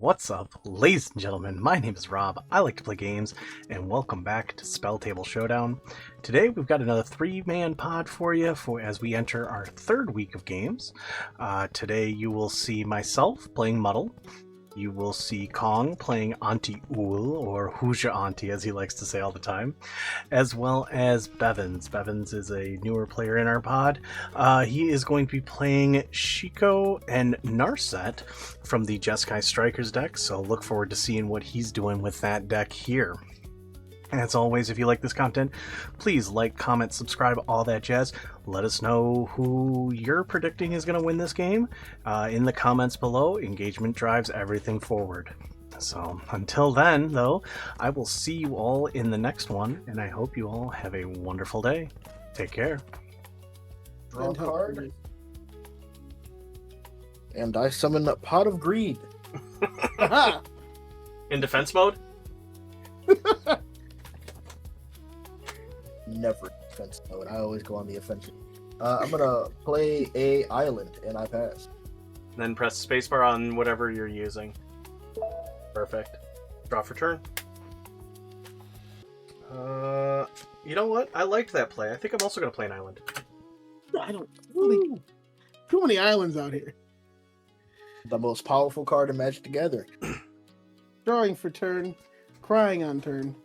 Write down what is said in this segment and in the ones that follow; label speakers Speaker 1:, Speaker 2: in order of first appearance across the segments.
Speaker 1: What's up, ladies and gentlemen? My name is Rob. I like to play games, and welcome back to Spelltable Showdown. Today we've got another three-man pod for you as we enter our third week of games. Today you will see myself playing Muddle. You will see Kong playing Auntie Ool, or Who's Your Auntie, as he likes to say all the time, as well as Bevans. Bevans is a newer player in our pod. He is going to be playing Shiko and Narset from the Jeskai Strikers deck, so look forward to seeing what he's doing with that deck here. As always, if you like this content, please like, comment, subscribe, all that jazz. Let us know who you're predicting is going to win this game in the comments below. Engagement drives everything forward. So until then, though, I will see you all in the next one, and I hope you all have a wonderful day. Take care.
Speaker 2: Draw a card. And I summon a Pot of Greed.
Speaker 1: In defense mode?
Speaker 2: Never defense mode. I always go on the offensive. I'm gonna play a island, and I pass.
Speaker 1: Then press spacebar on whatever you're using. Perfect. Draw for turn. You know what? I liked that play. I think I'm also gonna play an island.
Speaker 3: I don't really. Too many islands out here.
Speaker 2: The most powerful card in Magic Together.
Speaker 3: Drawing for turn, crying on turn.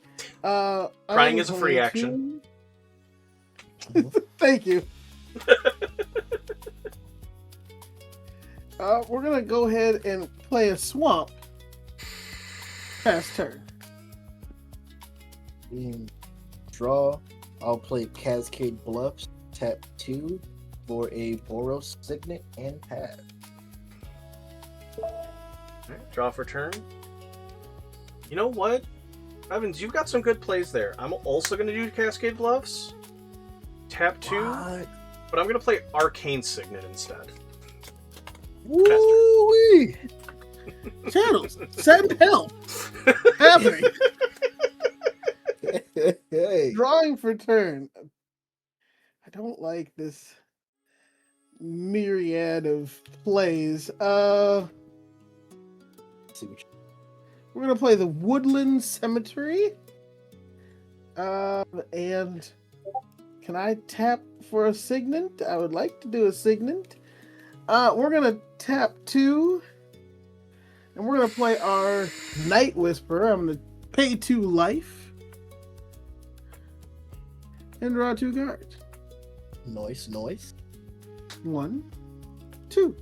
Speaker 1: Crying is a free action.
Speaker 3: Thank you. We're gonna go ahead and play a swamp. Pass turn.
Speaker 2: Draw. I'll play Cascade Bluffs. Tap 2 for a Boros Signet and pass.
Speaker 1: Right, draw for turn. You know what? Evans, you've got some good plays there. I'm also going to do Cascade Bluffs. Tap 2.
Speaker 2: What?
Speaker 1: But I'm going to play Arcane Signet instead.
Speaker 3: Woo-wee! Channels, send help. Happening.
Speaker 2: Hey.
Speaker 3: Drawing for turn. I don't like this myriad of plays.
Speaker 2: See what you...
Speaker 3: We're gonna play the Woodland Cemetery. And can I tap for a Signet? I would like to do a Signet. We're gonna tap 2. And we're gonna play our Night Whisperer. I'm gonna pay 2 life. And draw 2 cards.
Speaker 2: Noise.
Speaker 3: 1, 2.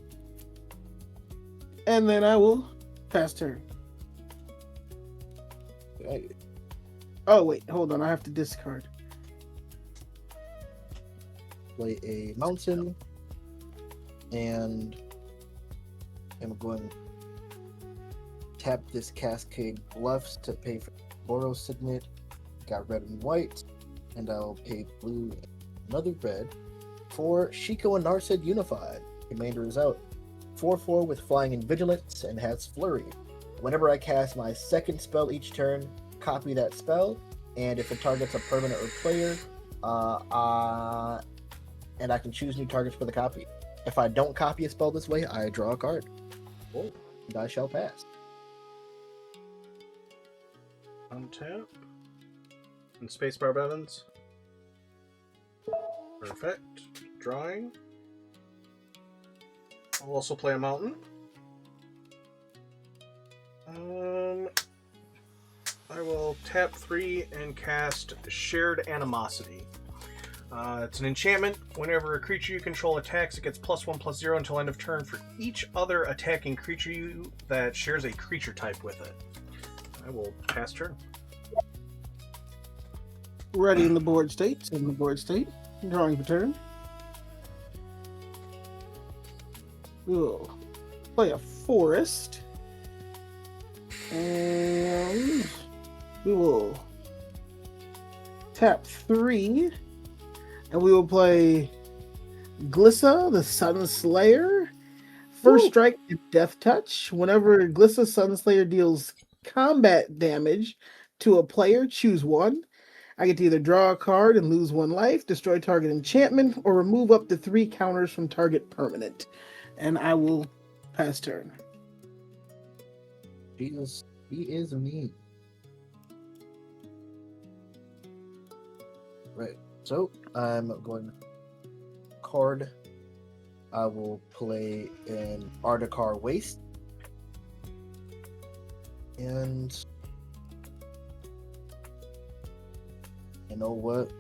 Speaker 3: And then I will pass turn.
Speaker 2: Hey.
Speaker 3: Oh, wait, hold on. I have to discard.
Speaker 2: Play a mountain. And I'm going to tap this Cascade Bluffs to pay for Boros Signet. Got red and white. And I'll pay blue and another red for Shiko and Narset Unified. Remainder is out. 4/4 with Flying and Vigilance and has Flurry. Whenever I cast my second spell each turn, copy that spell, and if it targets a permanent or player, and I can choose new targets for the copy. If I don't copy a spell this way, I draw a card.
Speaker 1: Oh.
Speaker 2: And I shall pass.
Speaker 1: Untap. And spacebar Bevans. Perfect. Drawing. I'll also play a mountain. I will tap 3 and cast Shared Animosity. It's an enchantment. Whenever a creature you control attacks, it gets +1/+0 until end of turn for each other attacking creature that shares a creature type with it. I will pass turn.
Speaker 3: Ready in the board state. In the board state. Drawing for turn. We'll play a forest. And we will tap 3. And we will play Glissa, the Sun Slayer. First strike, Death Touch. Whenever Glissa Sun Slayer deals combat damage to a player, choose 1. I get to either draw a card and lose 1 life, destroy target enchantment, or remove up to 3 counters from target permanent. And I will pass turn.
Speaker 2: He is mean. Right. So I'm going card. I will play an Articar Waste. And you know what?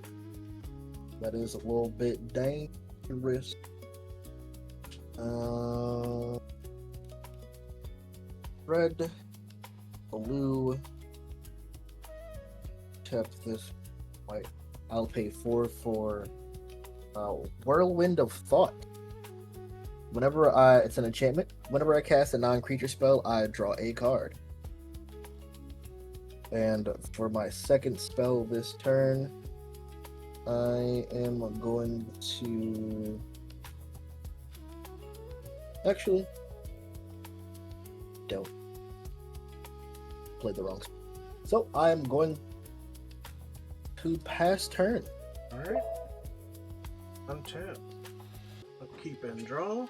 Speaker 2: That is a little bit dangerous. Red, blue, tap this white. I'll pay 4 for Whirlwind of Thought. Whenever it's an enchantment. Whenever I cast a non-creature spell, I draw a card. And for my second spell this turn, I am going to... Actually, don't. Played the wrong spell. So I'm going to pass turn.
Speaker 1: Alright. Untap. Keep and draw.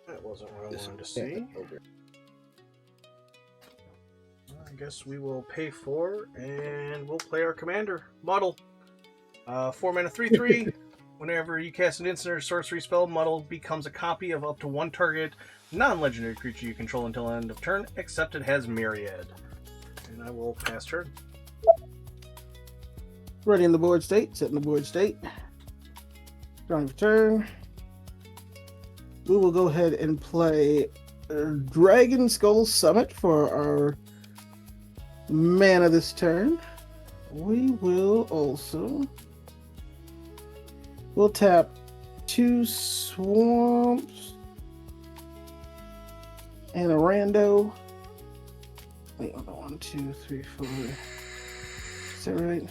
Speaker 1: That wasn't what I wanted to see. I guess we will pay 4 and we'll play our commander, Muddle. 4 mana 3/3. Whenever you cast an instant or sorcery spell, Muddle becomes a copy of up to one target non-legendary creature you control until end of turn, except it has Myriad. And I will pass turn.
Speaker 3: Ready in the board state, setting the board state. Drawing for turn. We will go ahead and play Dragon Skull Summit for our mana this turn. We will also... We'll tap 2 swamps and a rando. Wait, hold on. 1, 2, 3, 4. Is that right?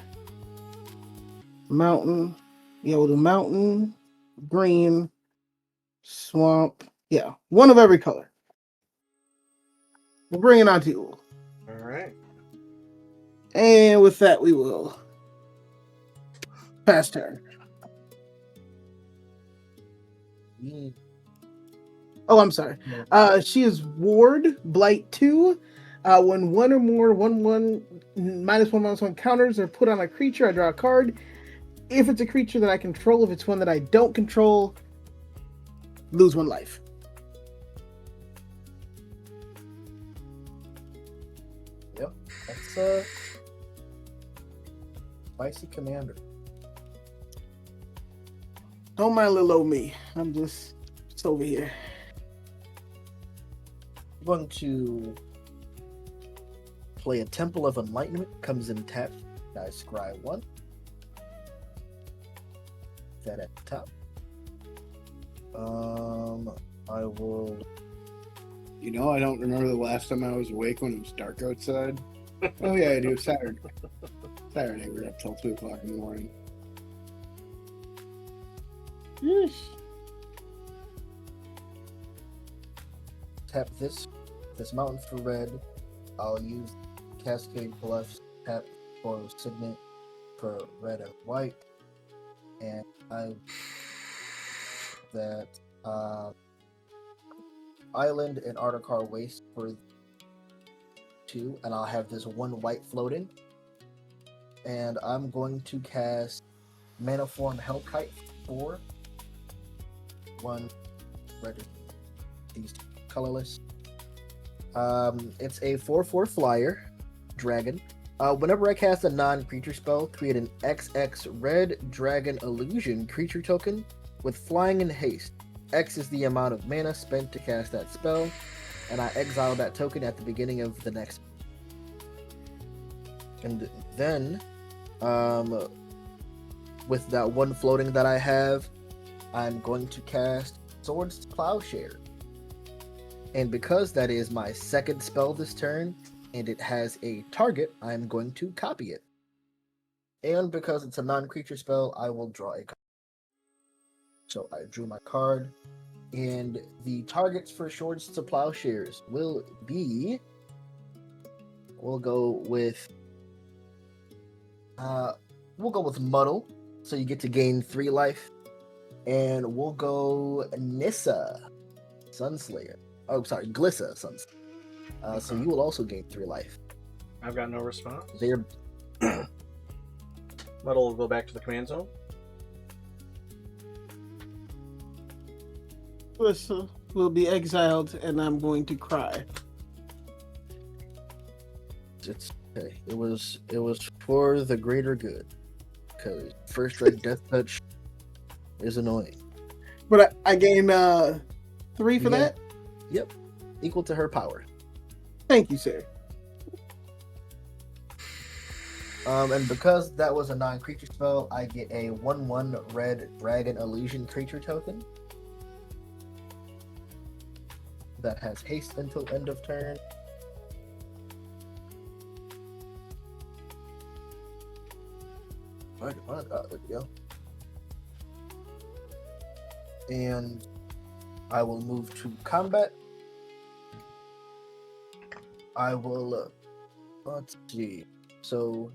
Speaker 3: Mountain. Yeah, we'll do mountain, green, swamp. Yeah, one of every color. We'll bring in Auntie Ool.
Speaker 1: Alright.
Speaker 3: And with that, we will pass turn. Oh, I'm sorry. She is Ward, Blight 2. When one or more 1/1 -1/-1 counters are put on a creature, I draw a card. If it's a creature that I control, if it's one that I don't control, lose 1 life.
Speaker 2: Yep, that's spicy commander.
Speaker 3: Don't mind little old me. I'm just over here.
Speaker 2: I'm going to play a Temple of Enlightenment. Comes in tapped. I scry 1. That at the top. I will.
Speaker 4: You know, I don't remember the last time I was awake when it was dark outside. Oh yeah, I do. Saturday. Saturday, we were up till 2 o'clock in the morning.
Speaker 3: Yeesh.
Speaker 2: Tap this mountain for red. I'll use Cascade Bluffs tap for Signet for red and white. And I that Island and Articar Waste for 2, and I'll have this 1 white floating. And I'm going to cast Manaform Hellkite for 1 red. These 2 colorless. It's a 4/4 flyer dragon. Whenever I cast a non-creature spell, create an XX red dragon illusion creature token with flying and haste. X is the amount of mana spent to cast that spell, and I exile that token at the beginning of the next. And then, with that 1 floating that I have, I'm going to cast Swords Plowshare. And because that is my second spell this turn, and it has a target, I'm going to copy it. And because it's a non-creature spell, I will draw a card. So I drew my card, and the targets for Swords to Plowshares will be... We'll go with Muddle, so you get to gain 3 life. And we'll go Nissa, Sunslayer. Oh, sorry, Glissa, Sunslayer. So you will also gain 3 life.
Speaker 1: I've got no response.
Speaker 2: They're
Speaker 1: Muddle will go back to the command zone.
Speaker 3: Glissa will be exiled, and I'm going to cry.
Speaker 2: it's okay. It was for the greater good. Because first strike death touch is annoying.
Speaker 3: But I gain 3 for
Speaker 2: Yeah.
Speaker 3: that.
Speaker 2: Yep, equal to her power.
Speaker 3: Thank you, sir.
Speaker 2: And because that was a non-creature spell, I get a 1/1 red dragon illusion creature token that has haste until end of turn. There we go. And I will move to combat. I will, let's see. So,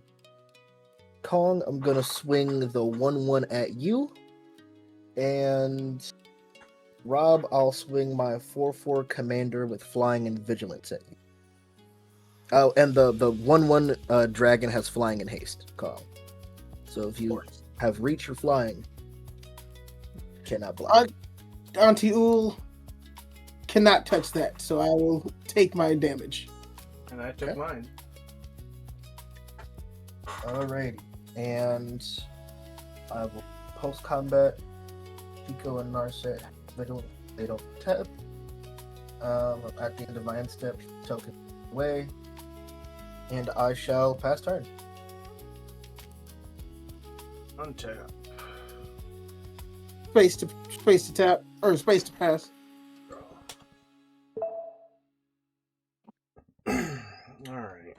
Speaker 2: Kong, I'm gonna swing the 1/1 at you. And Rob, I'll swing my 4/4 commander with flying and vigilance at you. Oh, and the 1/1 dragon has flying and haste, Kong. So if you have reach or flying, cannot block.
Speaker 3: Auntie Ool cannot touch that, so I will take my damage.
Speaker 1: And I took mine.
Speaker 2: Alrighty. And I will post combat. Shiko and Narset, they don't tap. At the end of my end step, token away. And I shall pass turn.
Speaker 1: Untap.
Speaker 3: Space to tap, or space to pass.
Speaker 1: Alright.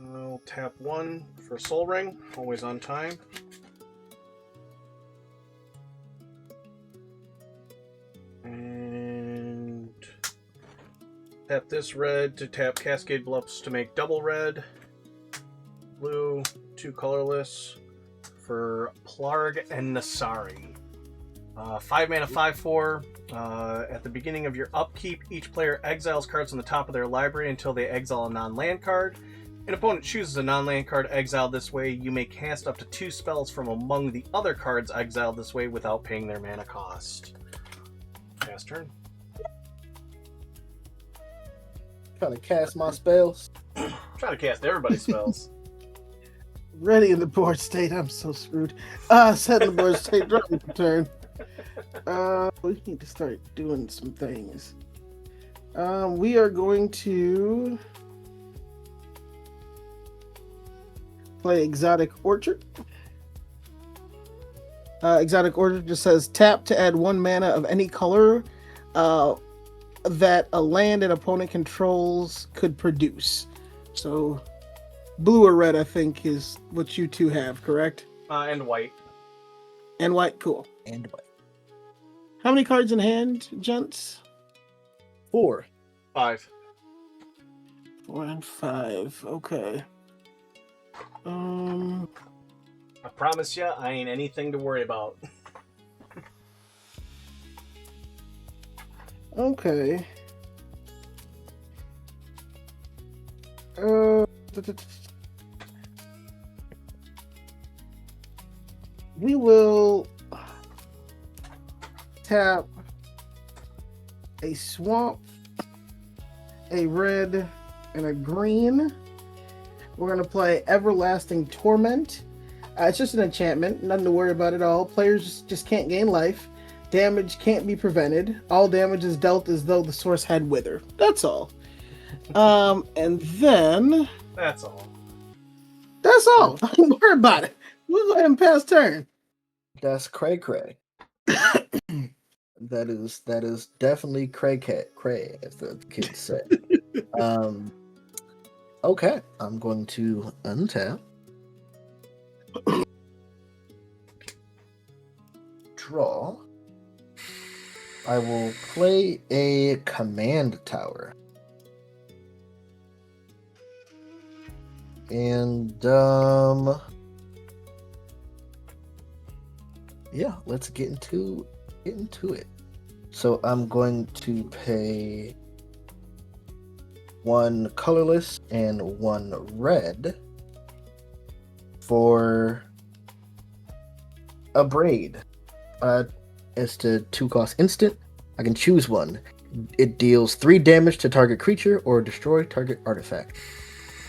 Speaker 1: I'll tap 1 for Soul Ring, always on time. And tap this red to tap Cascade Bluffs to make double red. Blue, 2 colorless for Plarg and Nasari. 5 mana, 5/4. At the beginning of your upkeep, each player exiles cards on the top of their library until they exile a non-land card. An opponent chooses a non-land card exiled this way. You may cast up to 2 spells from among the other cards exiled this way without paying their mana cost. Pass turn.
Speaker 2: Trying to cast my spells.
Speaker 1: Try to cast everybody's spells.
Speaker 3: Ready in the board state. I'm so screwed. Set in the board state. Drop me for turn. We need to start doing some things. We are going to play Exotic Orchard. Exotic Orchard just says tap to add 1 mana of any color that a land an opponent controls could produce. So blue or red, I think, is what you two have, correct?
Speaker 1: And white.
Speaker 3: And white, cool.
Speaker 2: And white.
Speaker 3: How many cards in hand, gents?
Speaker 2: 4.
Speaker 1: 5.
Speaker 3: 4 and 5. Okay.
Speaker 1: I promise you, I ain't anything to worry about.
Speaker 3: Okay. We will tap a swamp, a red, and a green. We're going to play Everlasting Torment. It's just an enchantment, nothing to worry about at all. Players just can't gain life. Damage can't be prevented. All damage is dealt as though the source had Wither. That's all. And then...
Speaker 1: That's all.
Speaker 3: That's all. Don't worry about it. We'll go ahead and pass turn.
Speaker 2: That's cray cray. That is definitely cray, as the kids say. Okay, I'm going to untap. Draw. I will play a command tower. And yeah, let's get into it. So I'm going to pay 1 colorless, and 1 red for a braid. It's to 2 cost instant. I can choose one. It deals 3 damage to target creature or destroy target artifact.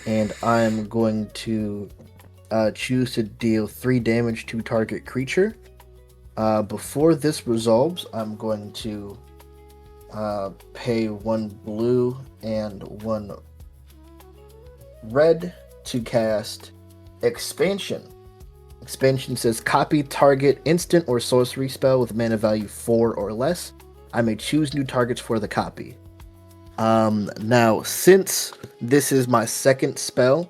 Speaker 2: And I'm going to choose to deal 3 damage to target creature. Before this resolves, I'm going to pay 1 blue and 1 red to cast Expansion. Expansion says copy target instant or sorcery spell with mana value 4 or less. I may choose new targets for the copy. Now, since this is my second spell,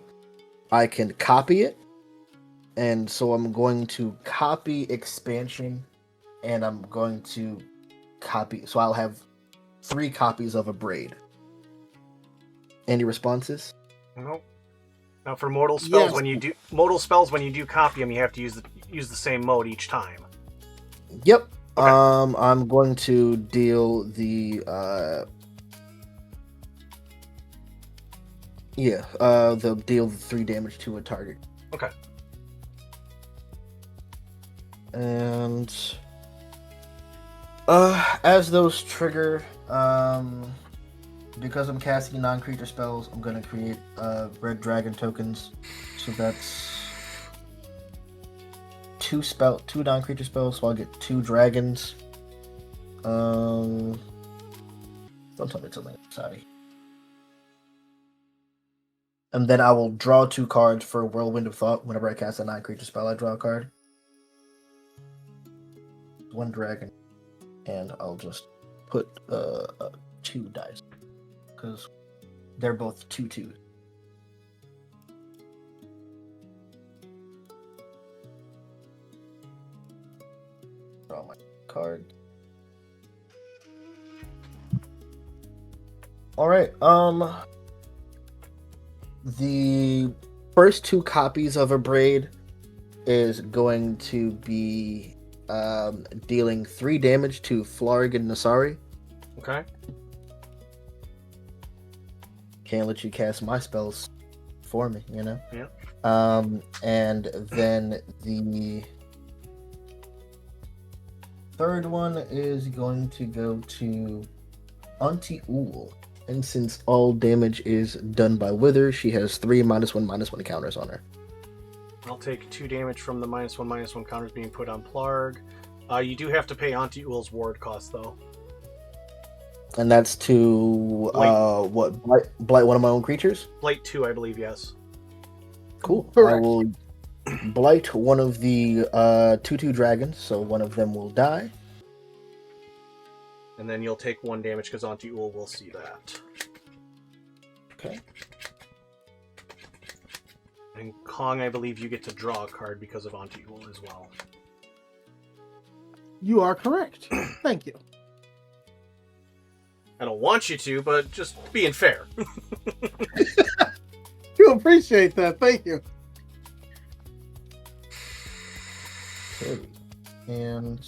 Speaker 2: I can copy it. And so I'm going to copy Expansion, and I'm going to copy. So I'll have 3 copies of a braid. Any responses?
Speaker 1: Nope. Now for mortal spells,
Speaker 3: Yes.
Speaker 1: when you do copy them, you have to use the same mode each time.
Speaker 2: Yep.
Speaker 1: Okay.
Speaker 2: I'm going to deal the deal the 3 damage to a target.
Speaker 1: Okay.
Speaker 2: And as those trigger, because I'm casting non-creature spells, I'm gonna create red dragon tokens. So that's 2 non-creature spells, so I'll get 2 dragons. Don't tell me something. Sorry. And then I will draw 2 cards for Whirlwind of Thought. Whenever I cast a non-creature spell, I draw a card. 1 dragon, and I'll just put 2 dice because they're both 2/2. Draw my card. All right. The first 2 copies of a braid is going to be dealing 3 damage to Flarg and Nasari.
Speaker 1: Okay.
Speaker 2: Can't let you cast my spells for me, you know?
Speaker 1: Yeah.
Speaker 2: And then the third one is going to go to Auntie Ool. And since all damage is done by Wither, she has 3 -1/-1 counters on her.
Speaker 1: I'll take 2 damage from the -1/-1 counters being put on Plarg. You do have to pay Auntie Ool's ward cost, though.
Speaker 2: And that's to blight one of my own creatures?
Speaker 1: Blight 2, I believe, yes.
Speaker 2: Cool.
Speaker 3: Correct.
Speaker 2: I will blight one of the 2/2 dragons, so one of them will die.
Speaker 1: And then you'll take 1 damage because Auntie Ool will see that.
Speaker 2: Okay.
Speaker 1: And Kong, I believe you get to draw a card because of Auntie Ool as well.
Speaker 3: You are correct. Thank you.
Speaker 1: I don't want you to, but just being fair.
Speaker 3: You appreciate that. Thank you.
Speaker 2: Okay. And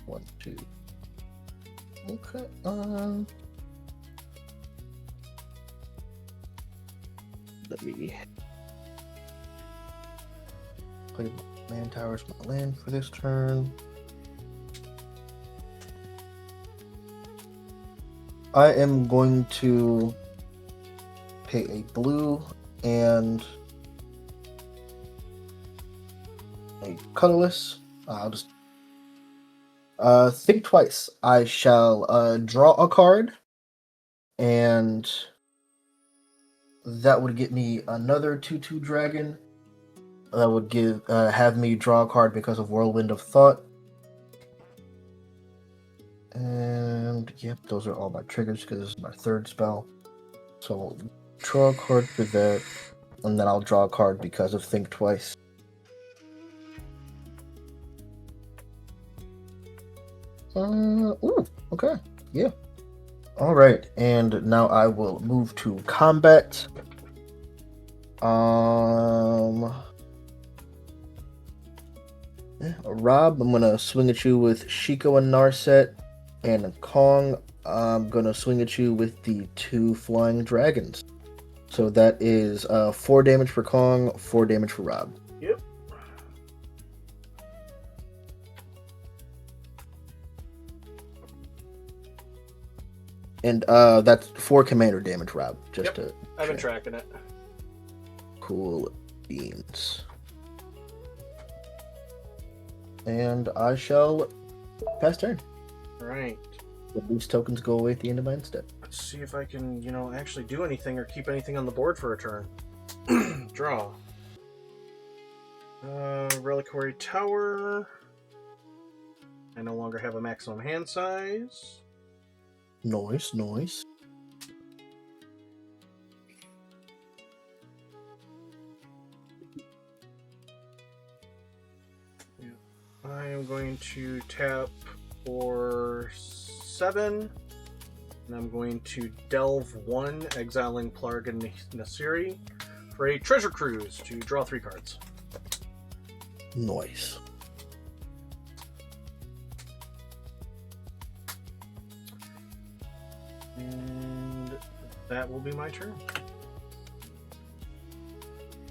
Speaker 2: 1, 2. Okay. Let me play land towers, my land for this turn. I am going to pay a blue and a colorless. I'll just think twice. I shall draw a card, and that would get me another 2/2 dragon. That would have me draw a card because of Whirlwind of Thought. And yep, those are all my triggers because this is my 3rd spell. So I'll draw a card for that, and then I'll draw a card because of Think Twice. Ooh, okay, yeah. All right, and now I will move to combat. Rob, I'm gonna swing at you with Shiko and Narset, and Kong, I'm gonna swing at you with the 2 flying dragons. So that is 4 damage for Kong, 4 damage for Rob.
Speaker 1: Yep.
Speaker 2: And that's 4 commander damage, Rob. Just
Speaker 1: Yep.
Speaker 2: to
Speaker 1: I've been
Speaker 2: check.
Speaker 1: tracking it.
Speaker 2: Cool beans. And I shall pass turn.
Speaker 1: All right.
Speaker 2: The boost tokens go away at the end of my end step.
Speaker 1: Let's see if I can, actually do anything or keep anything on the board for a turn. Draw. Reliquary Tower. I no longer have a maximum hand size.
Speaker 2: Noise.
Speaker 1: I am going to tap for 7. And I'm going to delve 1, exiling Plarg and Nasiri for a treasure cruise to draw 3 cards.
Speaker 2: Noise.
Speaker 1: And that will be my turn.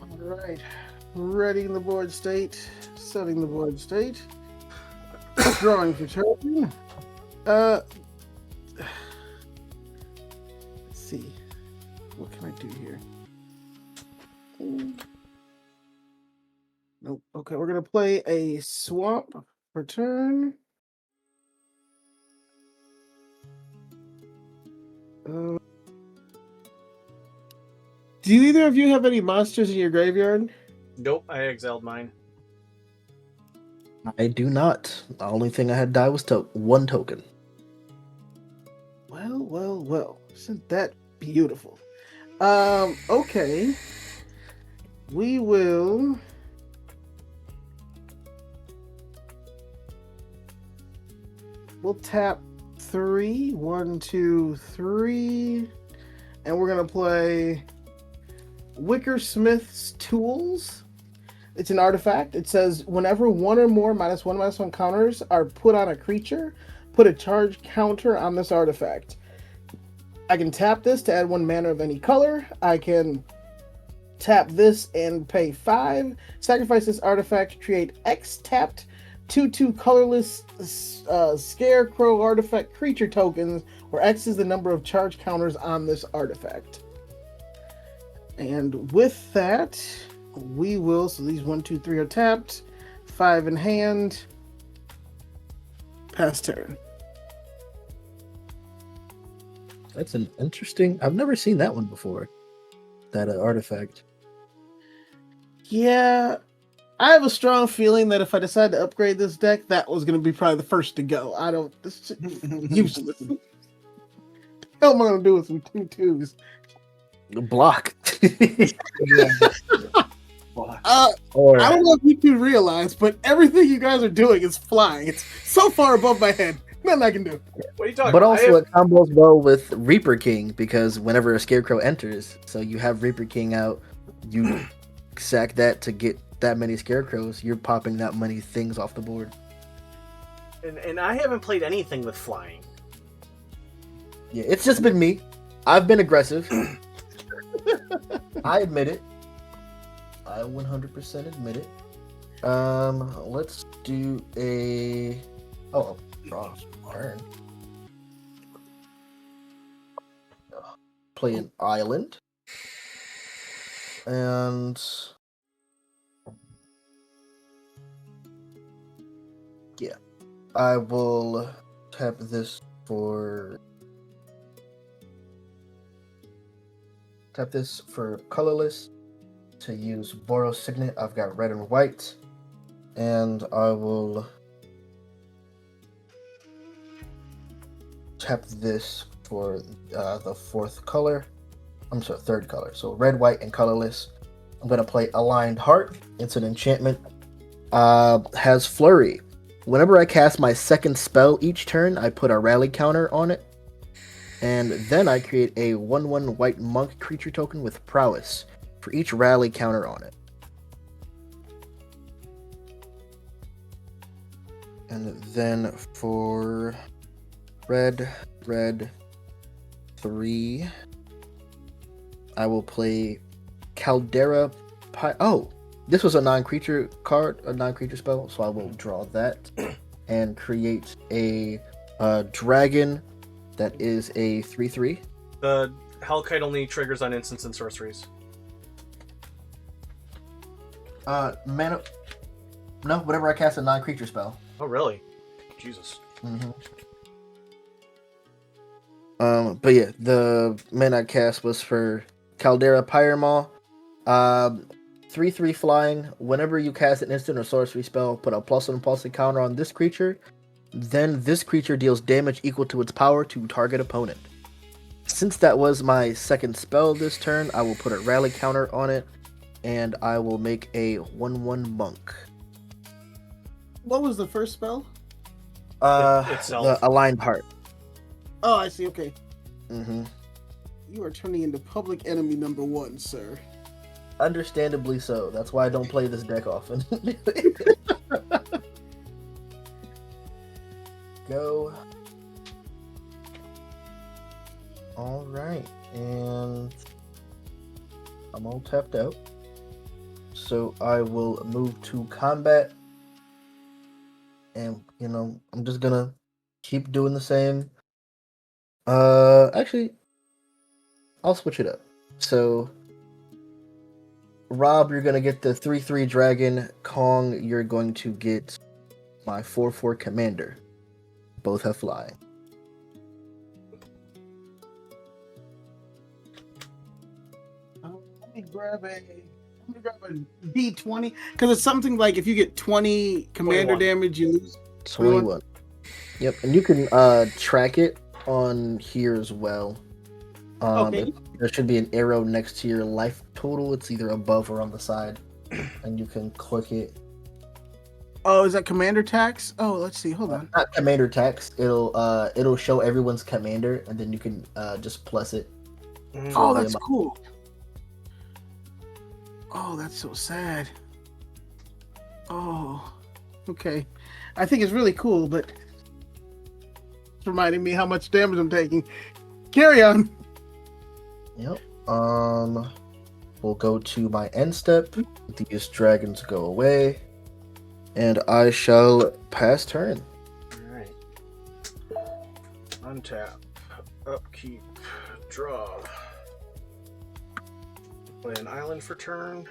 Speaker 3: All right. Readying the board state. Setting the board state. Drawing for turn. Let's see. What can I do here? Nope. Okay, we're gonna play a swamp for turn. Do either of you have any monsters in your graveyard?
Speaker 1: Nope, I exiled mine.
Speaker 2: I do not. The only thing I had die was 1 token.
Speaker 3: Well. Isn't that beautiful? Okay. We will. We'll tap 3. 1, 2, 3. And we're gonna play Wickersmith's Tools. It's an artifact. It says whenever 1 or more -1/-1 counters are put on a creature, put a charge counter on this artifact. I can tap this to add 1 mana of any color. I can tap this and pay 5. Sacrifice this artifact to create X tapped 2/2 colorless scarecrow artifact creature tokens, where X is the number of charge counters on this artifact. And with that, we will. So these 1, 2, 3 are tapped. 5 in hand. Pass turn.
Speaker 2: That's an interesting. I've never seen that one before. That artifact.
Speaker 3: Yeah, I have a strong feeling that if I decide to upgrade this deck, that was going to be probably the first to go. I don't. This is useless. What the hell am I going to do with some 2/2s?
Speaker 2: Block.
Speaker 3: I don't know if you two realize, but everything you guys are doing is flying. It's so far above my head. Nothing I can do.
Speaker 1: What are you talking
Speaker 2: But
Speaker 1: about?
Speaker 2: also it combos well with Reaper King, because whenever a Scarecrow enters, so you have Reaper King out, you sack that to get that many Scarecrows, you're popping that many things off the board.
Speaker 1: And I haven't played anything with flying.
Speaker 2: Yeah, it's just been me. I've been aggressive. I admit it. I 100% admit it. Let's do a... Oh, draw. Turn. Play an island. And... yeah. I will tap this for... Tap this for colorless to use Boros Signet. I've got red and white. And I will tap this for the fourth color. I'm sorry, third color. So red, white, and colorless. I'm going to play Aligned Heart. It's an enchantment. Has Flurry. Whenever I cast my second spell each turn, I put a rally counter on it. And then I create a 1/1 white monk creature token with prowess for each rally counter on it. And then for red, red 3. I will play Caldera. Oh, this was a non-creature card, a non-creature spell, so I will draw that and create a dragon that is a 3/3.
Speaker 1: The Hellkite only triggers on instants and sorceries.
Speaker 2: Mana. No, whenever I cast a non-creature spell.
Speaker 1: Oh, really? Jesus.
Speaker 2: Mm-hmm. But yeah, the mana I cast was for Caldera Pyramaw. 3/3 flying. Whenever you cast an instant or sorcery spell, put a +1/+1 counter on this creature. Then this creature deals damage equal to its power to target opponent. Since that was my second spell this turn, I will put a rally counter on it, and I will make a 1/1 monk.
Speaker 3: What was the first spell?
Speaker 1: Itself.
Speaker 2: The Aligned Heart.
Speaker 3: Oh, I see. Okay.
Speaker 2: Mm-hmm.
Speaker 3: You are turning into public enemy number 1, sir.
Speaker 2: Understandably so. That's why I don't play this deck often. Go. All right, and I'm all tapped out. So I will move to combat. And, I'm just gonna keep doing the same. Actually, I'll switch it up. So, Rob, you're gonna get the 3/3 dragon. Kong, you're going to get my 4/4 commander. Both have flying.
Speaker 3: Let me grab a D20 because it's something like if you get 20 commander
Speaker 1: 21.
Speaker 3: damage, you lose.
Speaker 2: 21. Yep, and you can track it on here as well.
Speaker 3: Okay.
Speaker 2: There should be an arrow next to your life total. It's either above or on the side, and you can click it.
Speaker 3: Oh, is that commander tax? Oh, let's see. Hold on.
Speaker 2: Not commander tax. It'll show everyone's commander, and then you can just plus it.
Speaker 3: Oh, that's cool. Oh, that's so sad. Oh, okay. I think it's really cool, but it's reminding me how much damage I'm taking. Carry on.
Speaker 2: Yep. We'll go to my end step. These dragons go away, and I shall pass turn.
Speaker 1: Alright. Untap. Upkeep. Draw. Play an island for turn.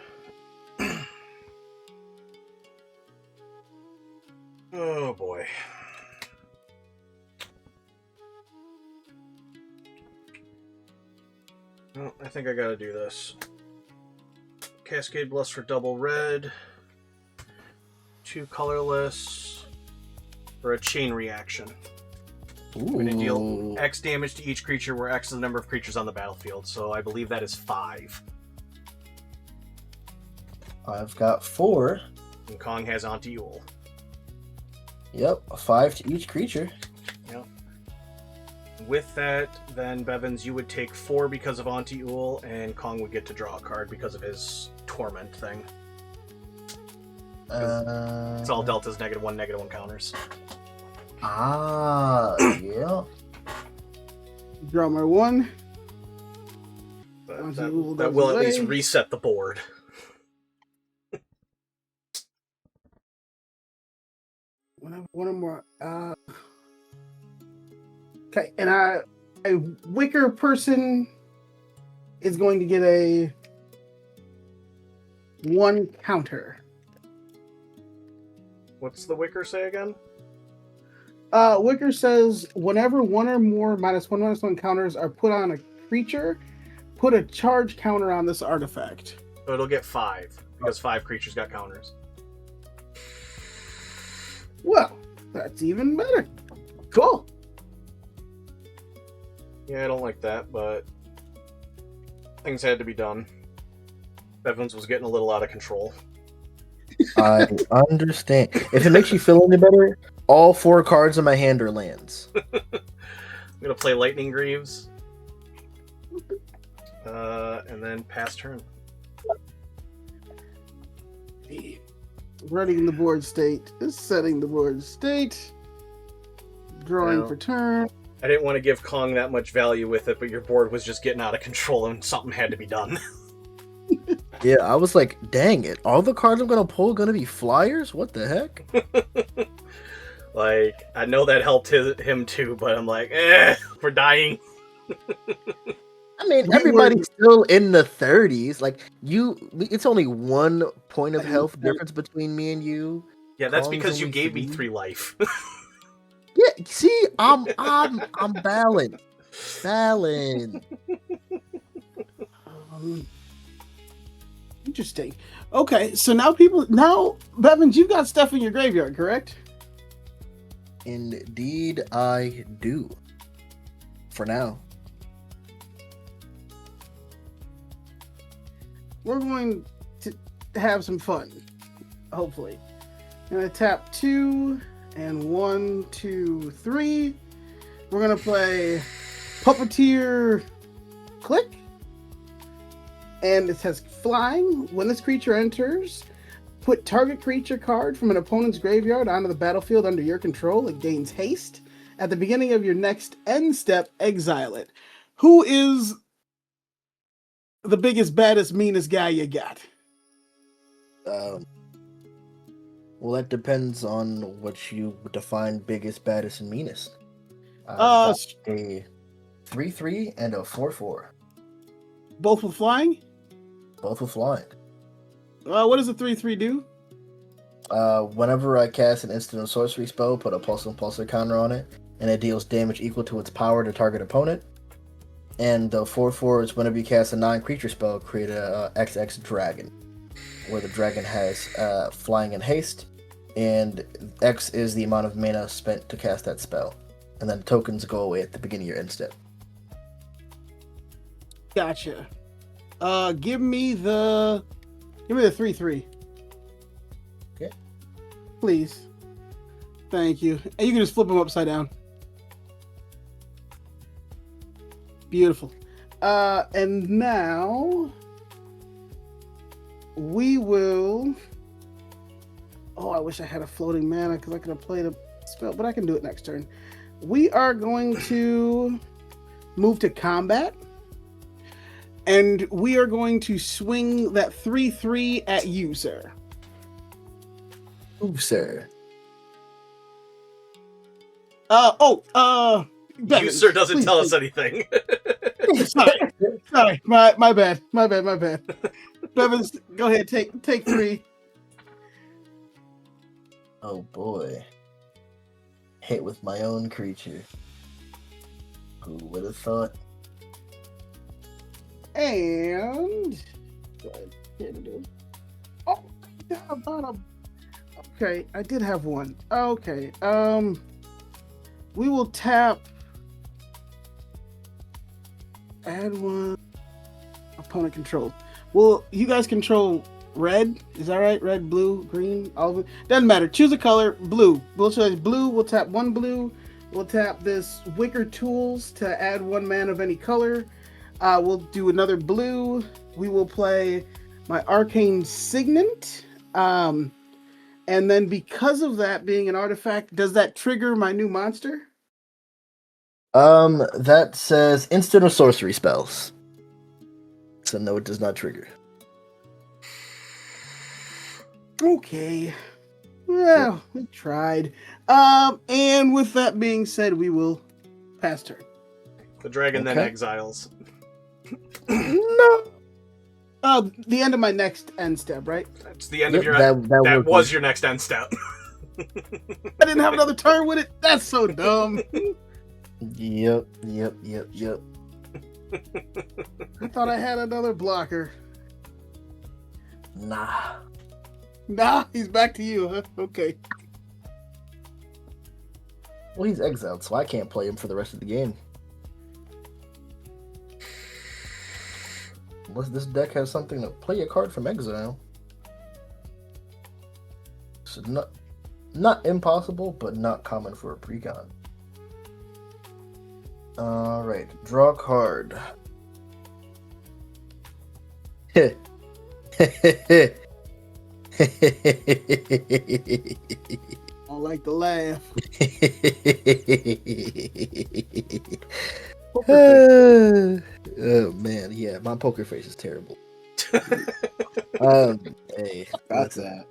Speaker 1: Oh boy. Well, I think I gotta do this. Cascade Blast for double red. 2 colorless. For a chain reaction. I'm going to deal X damage to each creature where X is the number of creatures on the battlefield. So I believe that is 5.
Speaker 2: I've got 4.
Speaker 1: And Kong has Auntie Ool.
Speaker 2: Yep, 5 to each creature.
Speaker 1: Yep. With that, then Bevans, you would take 4 because of Auntie Ool, and Kong would get to draw a card because of his torment thing. It's all dealt as -1/-1 counters.
Speaker 2: Yeah.
Speaker 3: Draw my 1.
Speaker 1: But
Speaker 3: Auntie
Speaker 1: that,
Speaker 3: Ool
Speaker 1: that
Speaker 3: goes
Speaker 1: will at
Speaker 3: away.
Speaker 1: least reset the board.
Speaker 3: One more. Okay, and a wicker person is going to get a 1 counter.
Speaker 1: What's the Wicker say again?
Speaker 3: Wicker says whenever 1 or more -1/-1 counters are put on a creature, put a charge counter on this artifact.
Speaker 1: So it'll get 5, because 5 creatures got counters.
Speaker 3: Well, that's even better. Cool.
Speaker 1: Yeah, I don't like that, but things had to be done. Bevans was getting a little out of control.
Speaker 2: I understand. If it makes you feel any better, all 4 cards in my hand are lands.
Speaker 1: I'm gonna play Lightning Greaves. And then pass turn.
Speaker 3: Running the board state is setting the board state. Drawing
Speaker 1: Well,
Speaker 3: for turn.
Speaker 1: I didn't want to give Kong that much value with it, but your board was just getting out of control and something had to be done.
Speaker 2: Yeah, I was like, dang it. All the cards I'm going to pull are going to be flyers? What the heck?
Speaker 1: Like, I know that helped him too, but I'm like, we're dying.
Speaker 2: I mean, everybody's still in the 30s. Like, it's only 1 point of health difference between me and you.
Speaker 1: Yeah, that's
Speaker 2: Kong's
Speaker 1: because you
Speaker 2: only
Speaker 1: gave me
Speaker 2: 3.
Speaker 1: 3 life.
Speaker 2: Yeah, see, I'm balanced. Balanced.
Speaker 3: Interesting. Okay, so now Bevans, you've got stuff in your graveyard, correct?
Speaker 2: Indeed, I do. For now.
Speaker 3: We're going to have some fun, hopefully. I'm going to tap 2 and 1, 2, 3. We're going to play Puppeteer Click. And it says flying. When this creature enters, put target creature card from an opponent's graveyard onto the battlefield under your control. It gains haste. At the beginning of your next end step, exile it. Who is the biggest, baddest, meanest guy you got?
Speaker 2: Well, that depends on what you define biggest, baddest, and meanest. A 3/3 and a 4/4.
Speaker 3: Both with flying?
Speaker 2: Both with flying.
Speaker 3: What does a 3/3 do?
Speaker 2: Whenever I cast an instant or sorcery spell, put a pulse and pulsar counter on it, and it deals damage equal to its power to target opponent. And the 4/4 is whenever you cast a non-creature spell, create a XX dragon, where the dragon has flying and haste, and X is the amount of mana spent to cast that spell, and then tokens go away at the beginning of your end step.
Speaker 3: Gotcha. Give me the 3/3.
Speaker 2: Okay.
Speaker 3: Please. Thank you. And you can just flip them upside down. Beautiful. And now we will. Oh, I wish I had a floating mana because I could have played a spell, but I can do it next turn. We are going to move to combat. And we are going to swing that 3/3 at you, sir.
Speaker 2: Ooh, sir.
Speaker 3: Bevans,
Speaker 1: User doesn't
Speaker 3: please,
Speaker 1: tell
Speaker 3: please.
Speaker 1: us anything.
Speaker 3: Sorry. My bad. Bevans, go ahead, take 3.
Speaker 2: Oh boy. Hit with my own creature. Who would have thought?
Speaker 3: And okay, I did have one. Okay, we will tap. Add 1. Opponent control. Well, you guys control red. Is that right? Red, blue, green, all of it. Doesn't matter. Choose a color. Blue. We'll choose blue. We'll tap 1 blue. We'll tap this Wicker Tools to add 1 mana of any color. We'll do another blue. We will play my Arcane Signet. And then because of that being an artifact, does that trigger my new monster?
Speaker 2: That says instant or sorcery spells. So no, it does not trigger.
Speaker 3: Okay. Well, we tried. And with that being said, we will pass turn.
Speaker 1: The dragon then
Speaker 2: Okay.
Speaker 1: exiles.
Speaker 3: No. The end of my next end step, right?
Speaker 1: That's the end of your...
Speaker 2: that
Speaker 1: That
Speaker 2: would
Speaker 1: was
Speaker 2: be-
Speaker 1: your next end step.
Speaker 3: I didn't have another turn with it. That's so dumb.
Speaker 2: Yep.
Speaker 3: I thought I had another blocker.
Speaker 2: Nah.
Speaker 3: Nah, he's back to you, huh? Okay.
Speaker 2: Well, he's exiled, so I can't play him for the rest of the game. Unless this deck has something to play a card from exile. So not impossible, but not common for a precon. Alright, draw a card.
Speaker 3: I like to laugh.
Speaker 2: Oh man, yeah, my poker face is terrible. Hey,
Speaker 4: That's
Speaker 2: listen,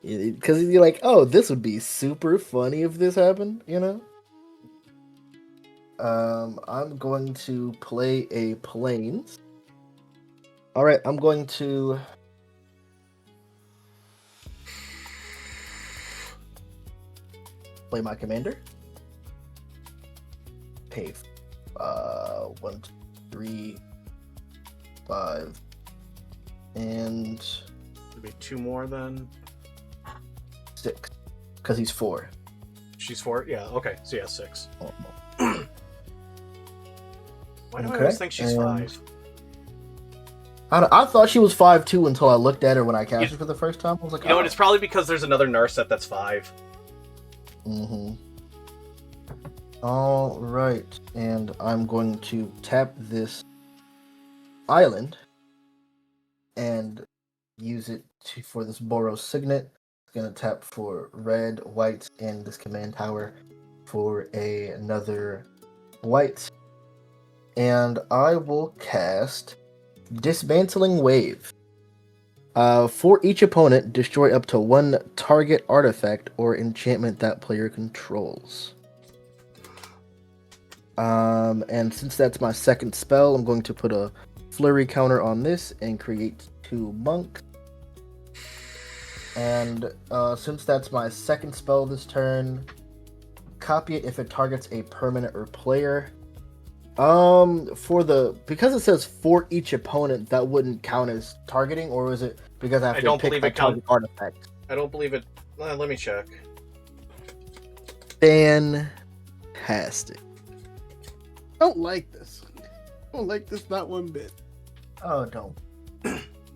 Speaker 4: that.
Speaker 2: because you're like, oh, this would be super funny if this happened, you know. I'm going to play a planes. All right, I'm going to play my commander. Pay 1, 2, 3, 5, and
Speaker 1: Maybe 2 more then.
Speaker 2: 6, because he's 4.
Speaker 1: She's 4? Yeah, okay. So yeah, 6. Why do I
Speaker 2: Okay,
Speaker 1: always think she's
Speaker 2: and-
Speaker 1: 5?
Speaker 2: I thought she was 5 too until I looked at her when I cast her for the first time. I was like,
Speaker 1: You know
Speaker 2: oh.
Speaker 1: what? It's probably because there's another Narset that's 5.
Speaker 2: Mm-hmm. All right, and I'm going to tap this island and use it for this Boros Signet. It's going to tap for red, white, and this command tower for another white. And I will cast Dismantling Wave. For each opponent, destroy up to 1 target artifact or enchantment that player controls. And since that's my second spell, I'm going to put a flurry counter on this and create 2 monks. And since that's my second spell this turn, copy it if it targets a permanent or player. Because it says for each opponent, that wouldn't count as targeting, or is it because I have to pick a target artifact?
Speaker 1: I don't believe it. Let me check.
Speaker 2: Fantastic.
Speaker 3: I don't like this. I don't like this not one bit.
Speaker 2: Oh, don't.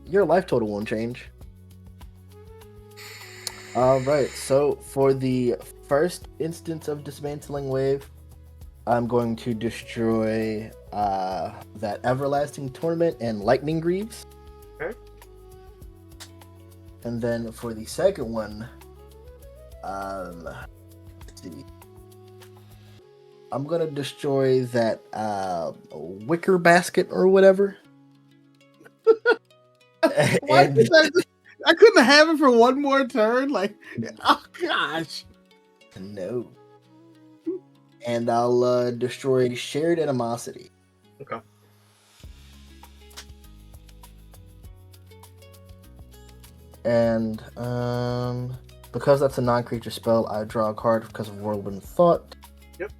Speaker 2: Your life total won't change. Alright, so for the first instance of Dismantling Wave, I'm going to destroy that Everlasting Tournament and Lightning Greaves.
Speaker 1: Okay.
Speaker 2: And then for the second one, let's see. I'm gonna destroy that wicker basket or whatever.
Speaker 3: Why
Speaker 2: And-
Speaker 3: did I couldn't have it for one more turn? Like, oh gosh.
Speaker 2: No. And I'll destroy Shared Animosity.
Speaker 1: Okay.
Speaker 2: And because that's a non-creature spell, I draw a card because of Whirlwind Thought.
Speaker 1: Yep.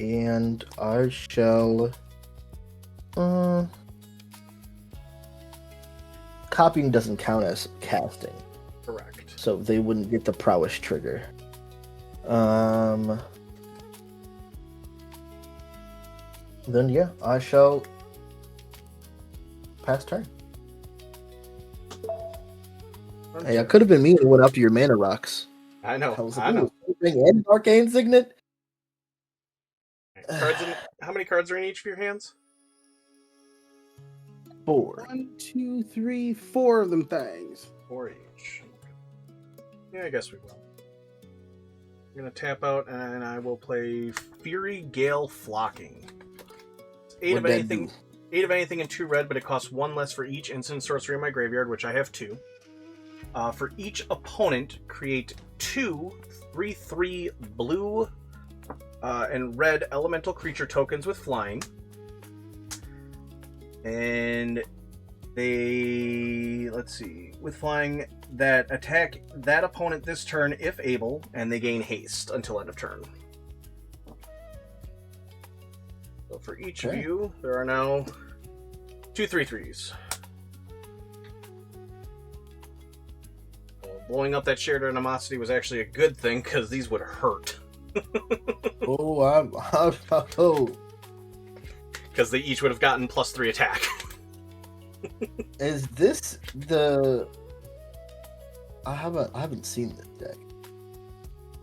Speaker 2: And I shall copying doesn't count as casting,
Speaker 1: Correct.
Speaker 2: so they wouldn't get the prowess trigger. Then yeah, I shall pass turn. Hey, I could have been me and went after your mana rocks.
Speaker 1: I know.
Speaker 2: I was
Speaker 1: I
Speaker 2: like,
Speaker 1: know.
Speaker 2: ooh, and Arcane Signet.
Speaker 1: How many cards are in each of your hands?
Speaker 2: 4.
Speaker 3: 1, 2, 3, 4 of them things.
Speaker 1: 4 each. Yeah, I guess we will. I'm gonna tap out and I will play Fury Gale Flocking. It's 8 of
Speaker 2: What'd that
Speaker 1: anything.
Speaker 2: do?
Speaker 1: 8 of anything and 2 red, but it costs 1 less for each instant sorcery in my graveyard, which I have 2. For each opponent, create 2 3/3 blue and red elemental creature tokens with flying. And they, let's see, with flying, that attack that opponent this turn if able, and they gain haste until end of turn. So for each of
Speaker 2: Okay.
Speaker 1: you, there are now 2 3/3s. Blowing up that shared animosity was actually a good thing, because these would hurt.
Speaker 2: Oh,
Speaker 1: Because they each would have gotten +3 attack.
Speaker 2: is this the? I haven't seen this deck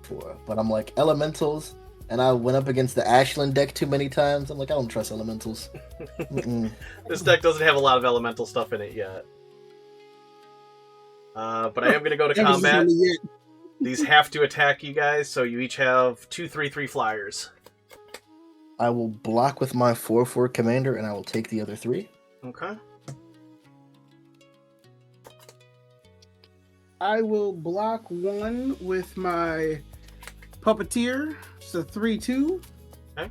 Speaker 2: before, but I'm like elementals, and I went up against the Ashland deck too many times. I'm like, I don't trust elementals. Mm-mm.
Speaker 1: This deck doesn't have a lot of elemental stuff in it yet. But I am going to go to
Speaker 3: Haven't
Speaker 1: combat.
Speaker 3: seen me yet.
Speaker 1: These have to attack you guys, so you each have 2/3/3 flyers.
Speaker 2: I will block with my 4/4 commander, and I will take the other 3.
Speaker 1: Okay.
Speaker 3: I will block 1 with my puppeteer. It's a 3/2.
Speaker 1: Okay.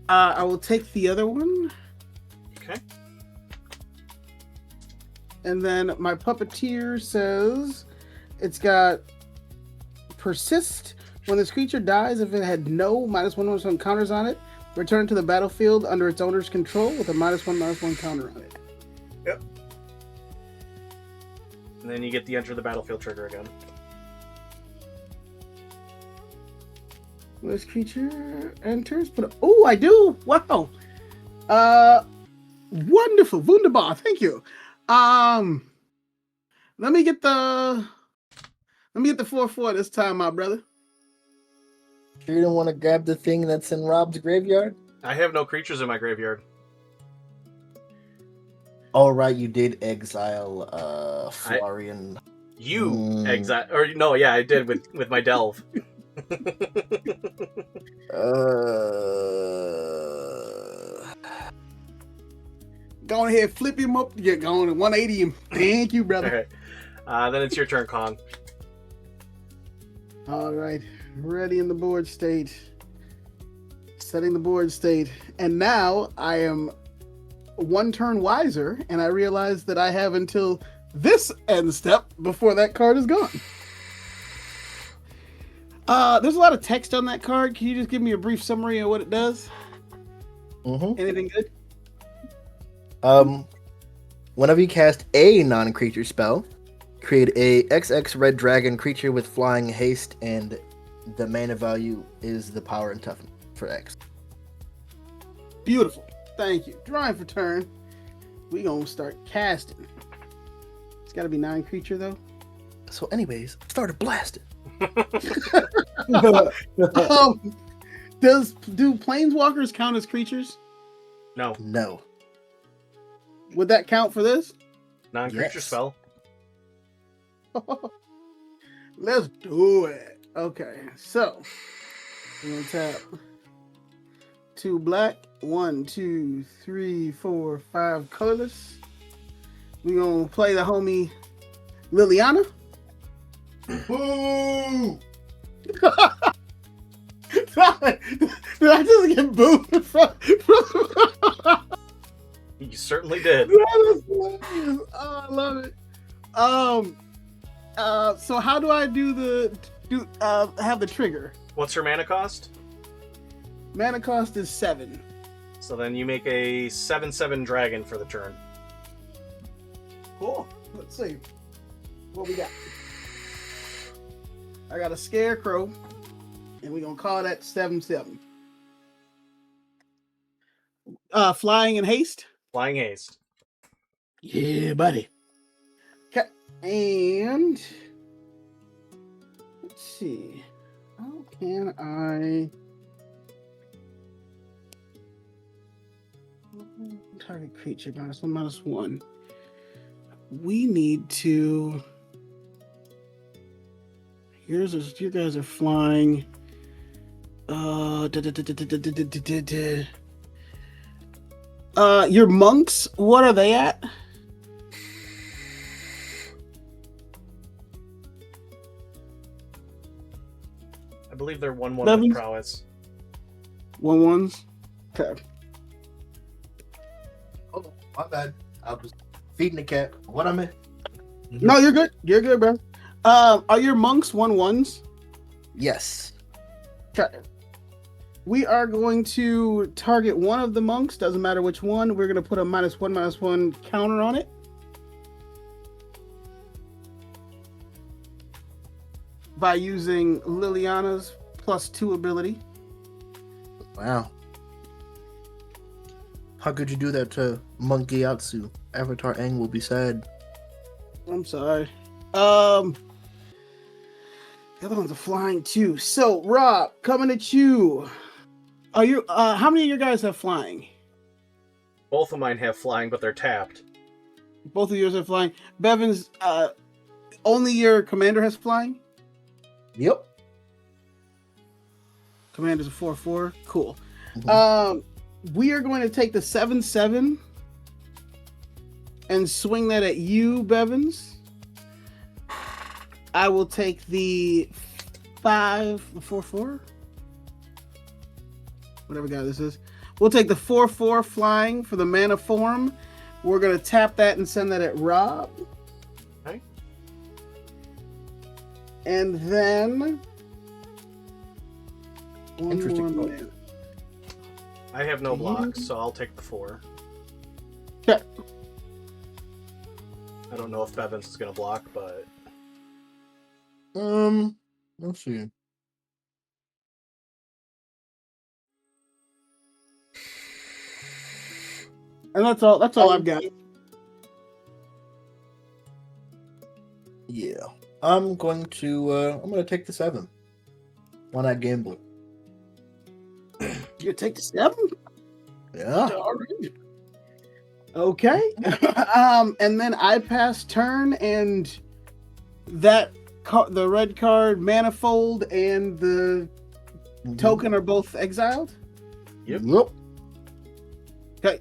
Speaker 3: I will take the other one.
Speaker 1: Okay.
Speaker 3: And then my puppeteer says it's got persist. When this creature dies, if it had no -1/-1 counters on it, return to the battlefield under its owner's control with a -1/-1 counter on it.
Speaker 1: Yep. And then you get the enter the battlefield trigger again.
Speaker 3: This creature enters. Oh, I do. Wow. Wonderful. Wunderbar. Thank you. Let me get the 4/4 this time, my brother.
Speaker 2: Sure you don't want to grab the thing that's in Rob's graveyard?
Speaker 1: I have no creatures in my graveyard.
Speaker 2: All right, you did exile Florian.
Speaker 1: Exile, or no, yeah, I did with my delve.
Speaker 3: Go ahead, flip him up. You're going to 180 him. Thank you, brother.
Speaker 1: Okay. Then it's your turn, Kong.
Speaker 3: All right, ready in the board state. Setting the board state. And now I am 1 turn wiser, and I realize that I have until this end step before that card is gone. There's a lot of text on that card. Can you just give me a brief summary of what it does?
Speaker 2: Mm-hmm.
Speaker 3: Anything good?
Speaker 2: Whenever you cast a non-creature spell, create a XX red dragon creature with flying, haste, and the mana value is the power and toughness for X.
Speaker 3: Beautiful. Thank you. Drawing for turn. We gonna start casting. It's gotta be 9 creature though.
Speaker 2: So anyways, started blasting.
Speaker 3: Do planeswalkers count as creatures?
Speaker 1: No.
Speaker 2: No.
Speaker 3: Would that count for this?
Speaker 1: Non-creature
Speaker 2: Yes.
Speaker 1: spell.
Speaker 3: Let's do it. Okay, so we're gonna tap 2 black, 1, 2, 3, 4, 5 colorless. We're gonna play the homie Liliana.
Speaker 2: Boo!
Speaker 3: Did I just get booed from
Speaker 1: You certainly did.
Speaker 3: That is hilarious. Oh, I love it. So how do I have the trigger?
Speaker 1: What's her mana cost?
Speaker 3: Mana cost is 7.
Speaker 1: So then you make a 7/7 dragon for the turn.
Speaker 3: Cool. Let's see what we got. I got a scarecrow, and we're gonna call that 7/7. Flying and haste.
Speaker 1: Flying haste.
Speaker 3: Yeah, buddy. Okay, and let's see. How can I target creature -1/-1? We need to. You guys are flying. Your monks, what are they at?
Speaker 1: I believe they're 1/1
Speaker 3: Bevans?
Speaker 1: with prowess.
Speaker 3: 1/1s. Okay.
Speaker 2: Oh, my bad. I was feeding the cat. What I meant?
Speaker 3: No, you're good. You're good, bro. Are your monks 1/1s?
Speaker 2: Yes.
Speaker 3: Okay. We are going to target one of the monks. Doesn't matter which one. We're going to put a -1/-1 counter on it. By using Liliana's +2 ability.
Speaker 2: Wow. How could you do that to Monkey Yatsu? Avatar Aang will be sad.
Speaker 3: I'm sorry. The other ones are flying too. So, Rob, coming at you. Are you? How many of you guys have flying?
Speaker 1: Both of mine have flying, but they're tapped.
Speaker 3: Both of yours are flying. Bevans, only your commander has flying?
Speaker 2: Yep.
Speaker 3: Commander's a 4/4. Cool.
Speaker 2: Mhm.
Speaker 3: We are going to take the 7/7 and swing that at you, Bevans. I will take the 4/4. Whatever guy this is. We'll take the 4/4 flying for the mana form. We're going to tap that and send that at Rob.
Speaker 1: Okay.
Speaker 3: And then
Speaker 2: Interesting
Speaker 3: more
Speaker 2: choice.
Speaker 3: mana.
Speaker 1: I have no blocks, so I'll take the 4.
Speaker 3: Okay.
Speaker 1: I don't know if Bevans is going to block, but
Speaker 2: Let's see.
Speaker 3: And that's all I've got.
Speaker 2: Yeah. I'm going to take the 7. Why not gamble?
Speaker 3: You take the 7?
Speaker 2: Yeah.
Speaker 3: All right. Okay. And then I pass turn, and that the red card, Manifold, and the token are both exiled.
Speaker 1: Yep.
Speaker 2: Yep.
Speaker 3: Okay.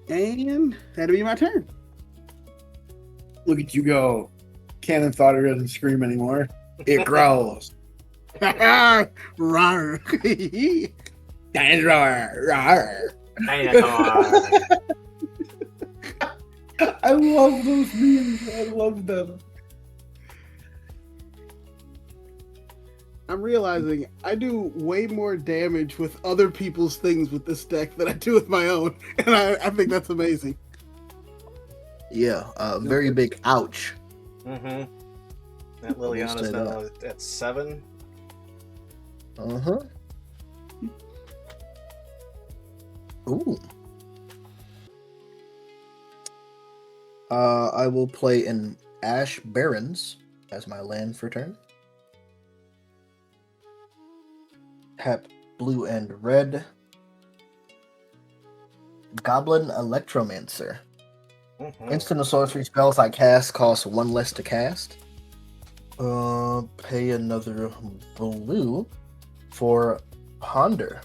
Speaker 3: And that'll be my turn.
Speaker 4: Look at you go. Cannon Fodder doesn't scream anymore. It growls.
Speaker 3: Rawr.
Speaker 4: Dinosaur. Rawr.
Speaker 1: Dinosaur.
Speaker 4: I love those memes. I love them.
Speaker 3: I'm realizing I do way more damage with other people's things with this deck than I do with my own, and I think that's amazing.
Speaker 2: Yeah. Very big ouch.
Speaker 1: Mm-hmm. That Liliana's now at 7.
Speaker 2: Uh-huh. Ooh. I will play an Ash Barrens as my land for turn. Tap blue and red. Goblin Electromancer.
Speaker 1: Mm-hmm.
Speaker 2: Instant and sorcery spells I cast cost 1 less to cast. Pay another blue for Ponder.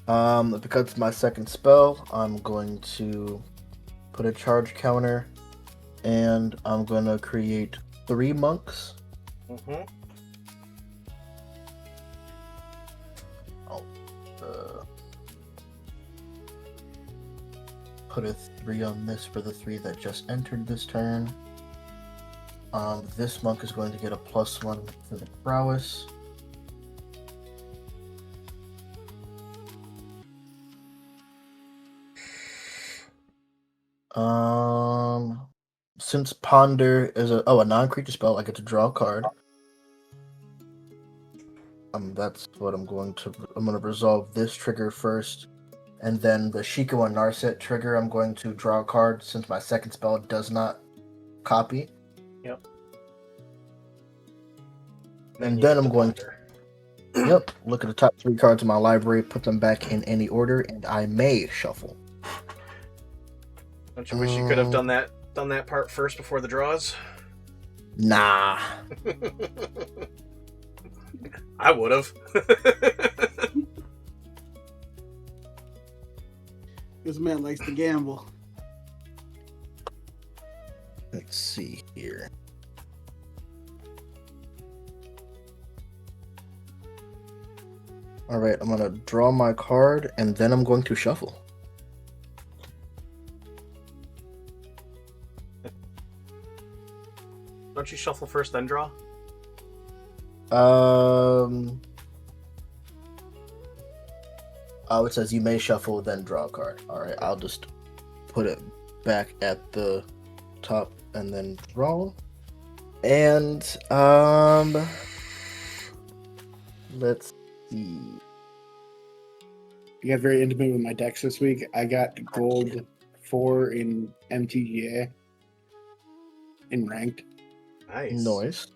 Speaker 2: Because it's my second spell, I'm going to put a charge counter, and I'm going to create 3 monks.
Speaker 1: Mm-hmm.
Speaker 2: Put a 3 on this for the 3 that just entered this turn. This monk is going to get a +1 for the prowess. Since Ponder is a non-creature spell, I get to draw a card. That's what I'm going to resolve this trigger first, and then the Shiko and Narset trigger, I'm going to draw a card since my second spell does not copy.
Speaker 1: Yep.
Speaker 2: And then I'm going to look at the top 3 cards in my library, put them back in any order, and I may shuffle.
Speaker 1: Don't you wish you could have done that part first before the draws?
Speaker 2: Nah.
Speaker 1: I would have.
Speaker 3: This man likes to gamble.
Speaker 2: Let's see here. All right, I'm going to draw my card, and then I'm going to shuffle.
Speaker 1: Don't you shuffle first, then draw?
Speaker 2: Oh, it says you may shuffle, then draw a card. All right, I'll just put it back at the top and then draw. And let's see.
Speaker 4: You got very intimate with my decks this week. I got gold 4 in MTGA in ranked.
Speaker 1: Nice.
Speaker 2: Noise.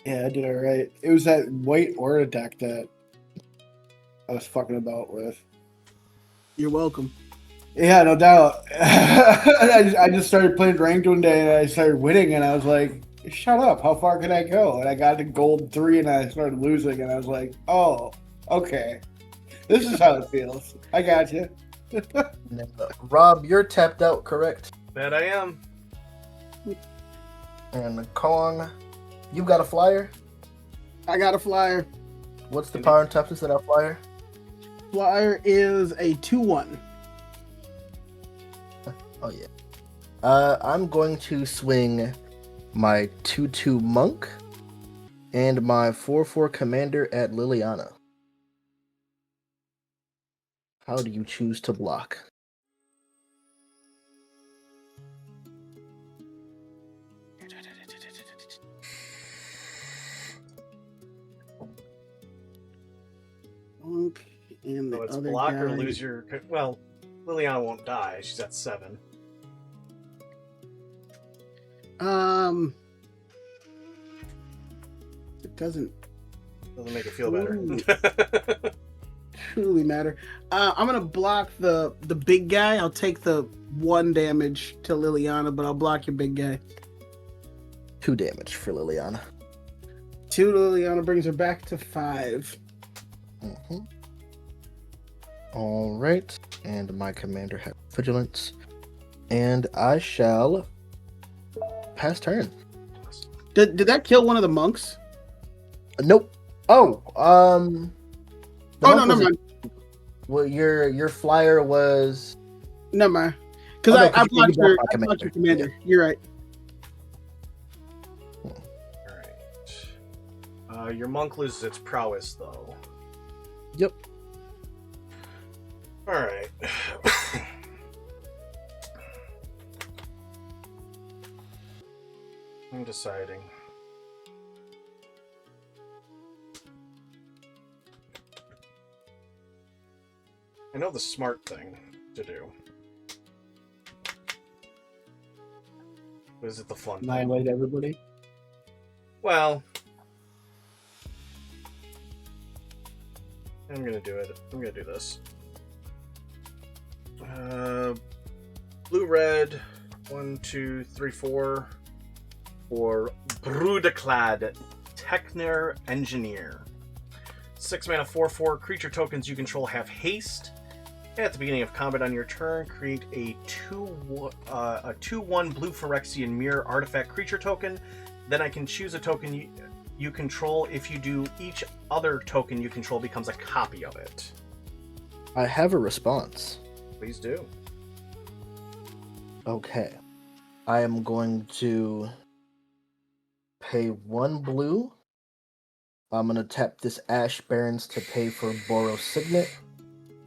Speaker 4: Yeah, I did all right. It was that white aura deck that I was fucking about with.
Speaker 3: You're welcome.
Speaker 4: Yeah, no doubt. I just started playing ranked one day and I started winning and I was like, shut up, how far can I go? And I got to gold 3 and I started losing and I was like, oh, okay. This is how it feels. I got you.
Speaker 2: Rob, you're tapped out, correct?
Speaker 1: That I am.
Speaker 2: And Kong, you've got a flyer?
Speaker 3: I got a flyer.
Speaker 2: What's the power and toughness of that flyer?
Speaker 3: Flyer is a 2-1.
Speaker 2: Oh, yeah. I'm going to swing my 2-2 monk and my 4-4 commander at Liliana. How do you choose to block?
Speaker 3: And
Speaker 1: So
Speaker 3: the
Speaker 1: it's
Speaker 3: other
Speaker 1: block or
Speaker 3: guy-
Speaker 1: lose your. Well, Liliana won't die. She's at 7.
Speaker 3: It doesn't
Speaker 1: Doesn't make it feel better.
Speaker 3: Ooh. truly matter. I'm gonna block the big guy. I'll take the 1 damage to Liliana, but I'll block your big guy.
Speaker 2: 2 damage for Liliana.
Speaker 3: 2 to Liliana brings her back to 5.
Speaker 2: Mm-hmm. All right, and my commander has vigilance, and I shall pass turn.
Speaker 3: Did that kill one of the monks?
Speaker 2: Nope. Oh, the
Speaker 3: Oh no,
Speaker 2: monk
Speaker 3: never
Speaker 2: was-
Speaker 3: mind.
Speaker 2: Well, your flyer was.
Speaker 3: Never mind. Because
Speaker 2: Oh, no,
Speaker 3: I
Speaker 2: 'cause you
Speaker 3: blocked
Speaker 2: blocked my
Speaker 3: I blocked your
Speaker 2: commander.
Speaker 3: commander. You're right.
Speaker 1: Alright. Your monk loses its prowess, though.
Speaker 2: Yep.
Speaker 1: Alright. I'm deciding. I know the smart thing to do. But is it the fun thing?
Speaker 4: Annihilate everybody.
Speaker 1: Well, I'm gonna do it. I'm gonna do this. Blue, red, 1, 2, 3, 4 for Brudeclad Techner Engineer. 6 mana, 4/4 creature tokens you control have haste. At the beginning of combat on your turn, create a 2/1 blue Phyrexian Mirror artifact creature token. Then I can choose a token you control. If you do, each other token you control becomes a copy of it.
Speaker 2: I have a response.
Speaker 1: Please do.
Speaker 2: Okay. I am going to pay 1 blue. I'm going to tap this Ash Barrens to pay for Boros Signet.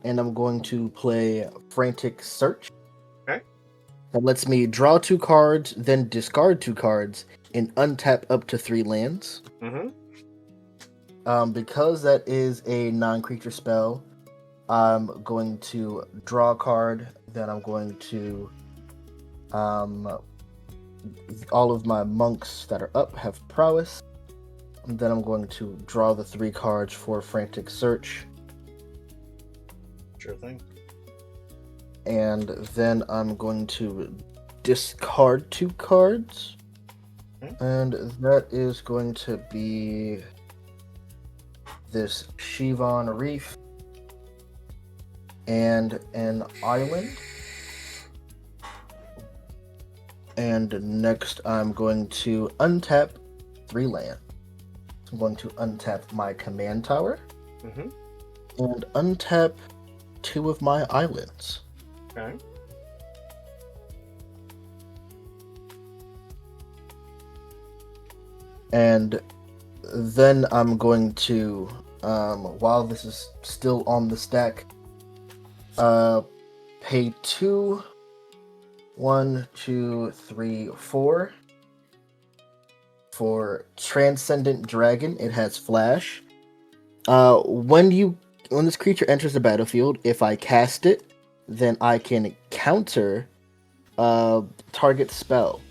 Speaker 2: And I'm going to play Frantic Search.
Speaker 1: Okay.
Speaker 2: That lets me draw 2 cards, then discard 2 cards, and untap up to 3 lands.
Speaker 1: Mm-hmm.
Speaker 2: Because that is a non-creature spell, I'm going to draw a card, then I'm going to all of my monks that are up have prowess, and then I'm going to draw the 3 cards for Frantic Search,
Speaker 1: Sure thing.
Speaker 2: and then I'm going to discard 2 cards, and that is going to be this Shivan Reef and an island. And next I'm going to untap 3 land. I'm going to untap my command tower
Speaker 1: Mm-hmm.
Speaker 2: and untap 2 of my islands.
Speaker 1: Okay.
Speaker 2: And then I'm going to, while this is still on the stack, pay 2, 1, 2, 3, 4 for Transcendent Dragon. It has Flash. When this creature enters the battlefield, if I cast it, then I can counter target spell.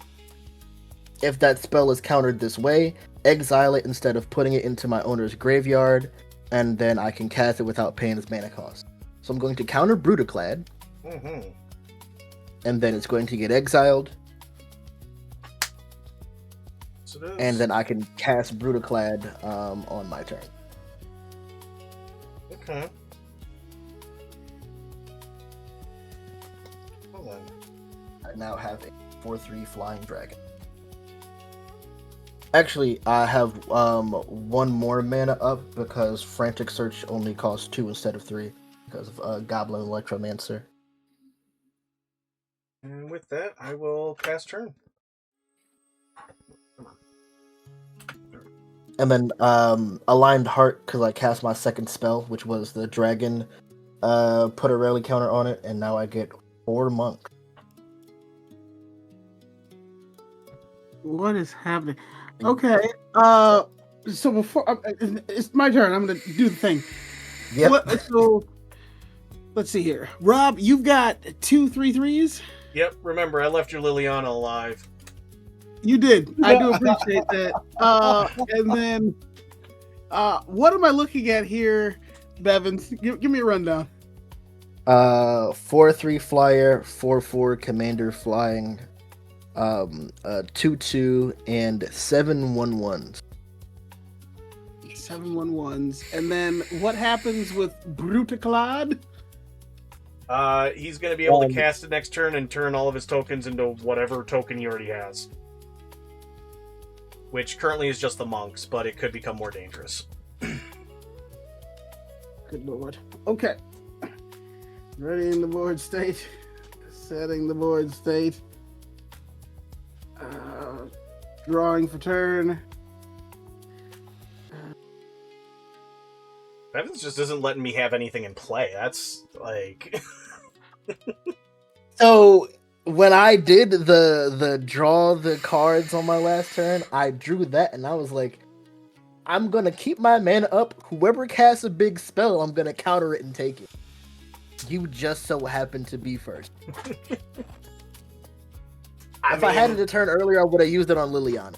Speaker 2: If that spell is countered this way, exile it instead of putting it into my owner's graveyard, and then I can cast it without paying its mana cost. So I'm going to counter Brutaclad,
Speaker 1: Mm-hmm.
Speaker 2: and then it's going to get exiled,
Speaker 1: So it is.
Speaker 2: and then I can cast Brutaclad on my turn.
Speaker 1: Okay. Hold on.
Speaker 2: I now have a 4/3 flying dragon. Actually, I have one more mana up because Frantic Search only costs 2 instead of 3 because of Goblin Electromancer.
Speaker 1: And with that, I will cast turn.
Speaker 2: And then Aligned Heart because I cast my second spell, which was the dragon. Put a rally counter on it, and now I get 4 monks.
Speaker 3: What is happening? Okay. So before it's my turn, I'm gonna do the thing.
Speaker 2: Yep.
Speaker 3: So let's see here. Rob, you've got 2 3/3s.
Speaker 1: Yep, remember, I left your Liliana alive.
Speaker 3: You did. I do appreciate that. And then, what am I looking at here, Bevans? Give me a rundown.
Speaker 2: 4/3 flyer, 4/4 commander flying, 2/2 and 7/1/1s.
Speaker 3: 7/1/1s. And then what happens with Brutaclad?
Speaker 1: He's going to be able to cast it next turn and turn all of his tokens into whatever token he already has. Which currently is just the monks, but it could become more dangerous.
Speaker 3: Good lord. Okay. Readying the board state. Setting the board state. Drawing for turn.
Speaker 1: Bevans just isn't letting me have anything in play. That's like...
Speaker 2: So when I did the draw the cards on my last turn, I drew that and I was like, I'm gonna keep my mana up. Whoever casts a big spell, I'm gonna counter it and take it. You just so happen to be first. If I had it a turn earlier, I would have used it on Liliana.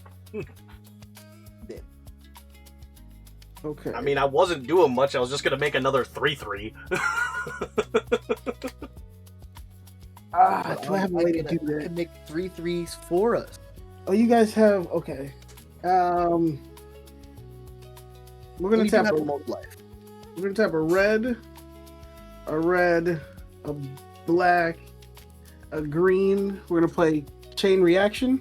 Speaker 3: Okay.
Speaker 1: I mean, I wasn't doing much. I was just going to make another 3/3.
Speaker 3: Do I have a way to do
Speaker 2: I
Speaker 3: that?
Speaker 2: can make 3/3s for us.
Speaker 3: Oh, you guys have... Okay. We're going to tap
Speaker 2: a
Speaker 3: a...
Speaker 2: life.
Speaker 3: We're going to tap a red, a black, a green. We're going to play Chain Reaction.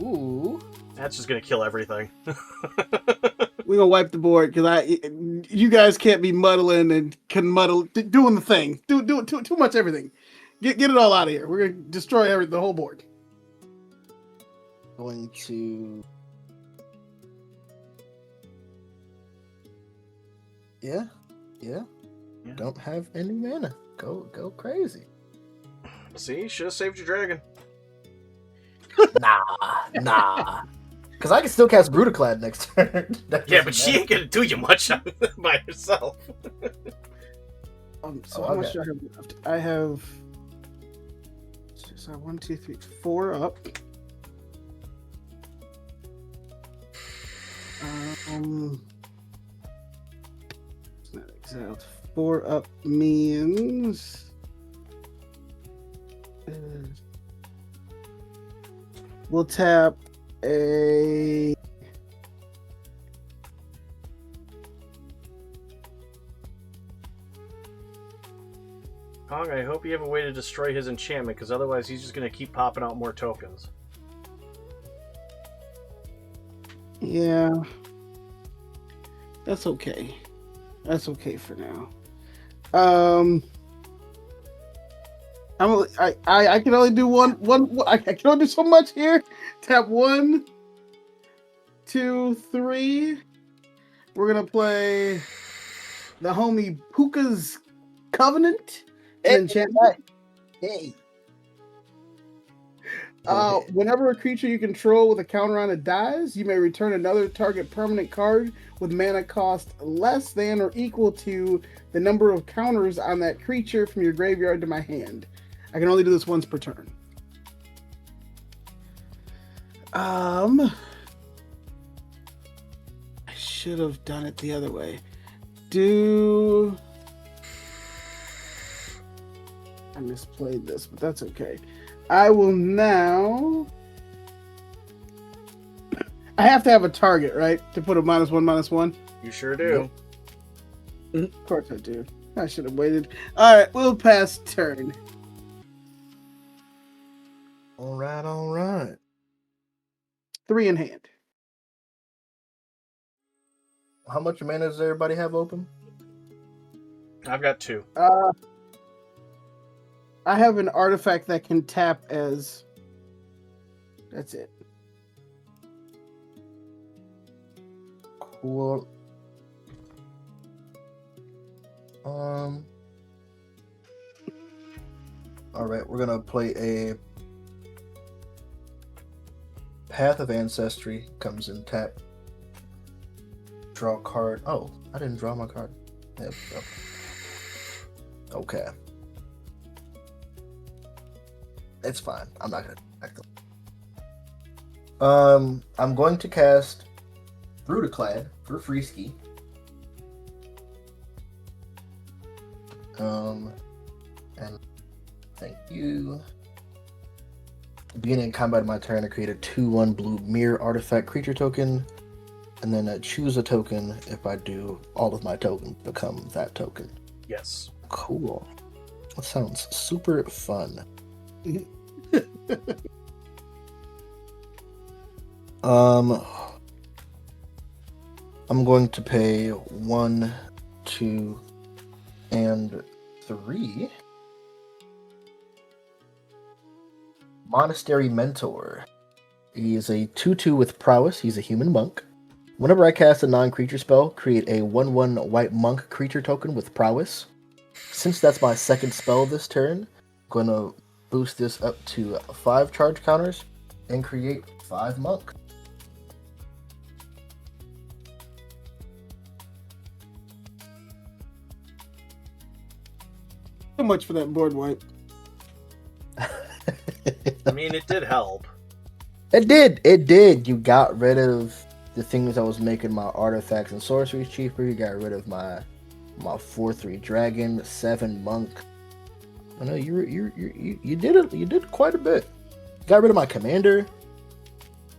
Speaker 2: Ooh.
Speaker 1: That's just going to kill everything.
Speaker 3: We're going to wipe the board because you guys can't be muddling and can muddle, doing the thing. Do too much everything. Get it all out of here. We're going to destroy the whole board.
Speaker 2: Going to... Yeah. Don't have any mana. Go crazy.
Speaker 1: See? Should have saved your dragon.
Speaker 2: Nah. Because I can still cast Brutaclad next turn.
Speaker 1: Yeah, but she ain't going to do you much by herself.
Speaker 3: So how much do I have left? I have... So 1, 2, 3, 4 up. It's not exiled. 4 up means... We'll tap a...
Speaker 1: Kong, I hope you have a way to destroy his enchantment, because otherwise he's just going to keep popping out more tokens.
Speaker 3: Yeah. That's okay. That's okay for now. I can only do one. I can only do so much here. Tap 1, 2, 3. We're gonna play the homie Puka's Covenant. Enchantment.
Speaker 2: Hey.
Speaker 3: Whenever a creature you control with a counter on it dies, you may return another target permanent card with mana cost less than or equal to the number of counters on that creature from your graveyard to my hand. I can only do this once per turn. I should have done it the other way. I misplayed this, but that's okay. I will now. I have to have a target, right? To put a -1/-1.
Speaker 1: You sure do.
Speaker 3: Of course I do. I should have waited. All right, we'll pass turn.
Speaker 2: All right.
Speaker 3: 3 in hand.
Speaker 2: How much mana does everybody have open?
Speaker 1: I've got 2.
Speaker 3: I have an artifact that can tap as. That's it.
Speaker 2: Cool. All right, we're gonna play a Path of Ancestry. Comes in tap. Draw a card. Oh, I didn't draw my card. There we go. Okay. It's fine. I'm not gonna act. I'm going to cast Brutaclad for Freeski. And thank you. Beginning of combat of my turn, I create a 2/1 blue mirror artifact creature token, and then I choose a token. If I do, all of my tokens become that token.
Speaker 1: Yes.
Speaker 2: Cool. That sounds super fun. I'm going to pay 1, 2, and 3. Monastery Mentor. He is a 2/2 with prowess. He's a human monk. Whenever I cast a non-creature spell, create a 1/1 white monk creature token with prowess. Since that's my second spell this turn, I'm going to boost this up to 5 charge counters and create 5 monk.
Speaker 3: So much for that board wipe.
Speaker 1: I mean, it did help.
Speaker 2: It did. You got rid of the things I was making my artifacts and sorceries cheaper. You got rid of my 4/3 dragon, 7 monk. I know you did it. You did quite a bit. Got rid of my commander.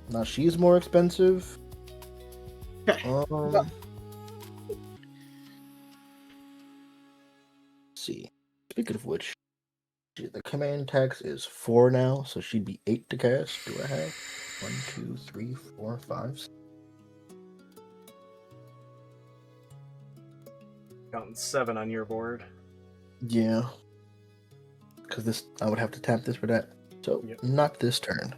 Speaker 2: Now she's more expensive. Let's see. Speaking of which, the command tax is 4 now, so she'd be 8 to cast. Do I have 1, 2, 3, 4, 5?
Speaker 1: Counting 7 on your board.
Speaker 2: Yeah. Because this, I would have to tap this for that. So,
Speaker 1: Yep.
Speaker 2: Not this turn.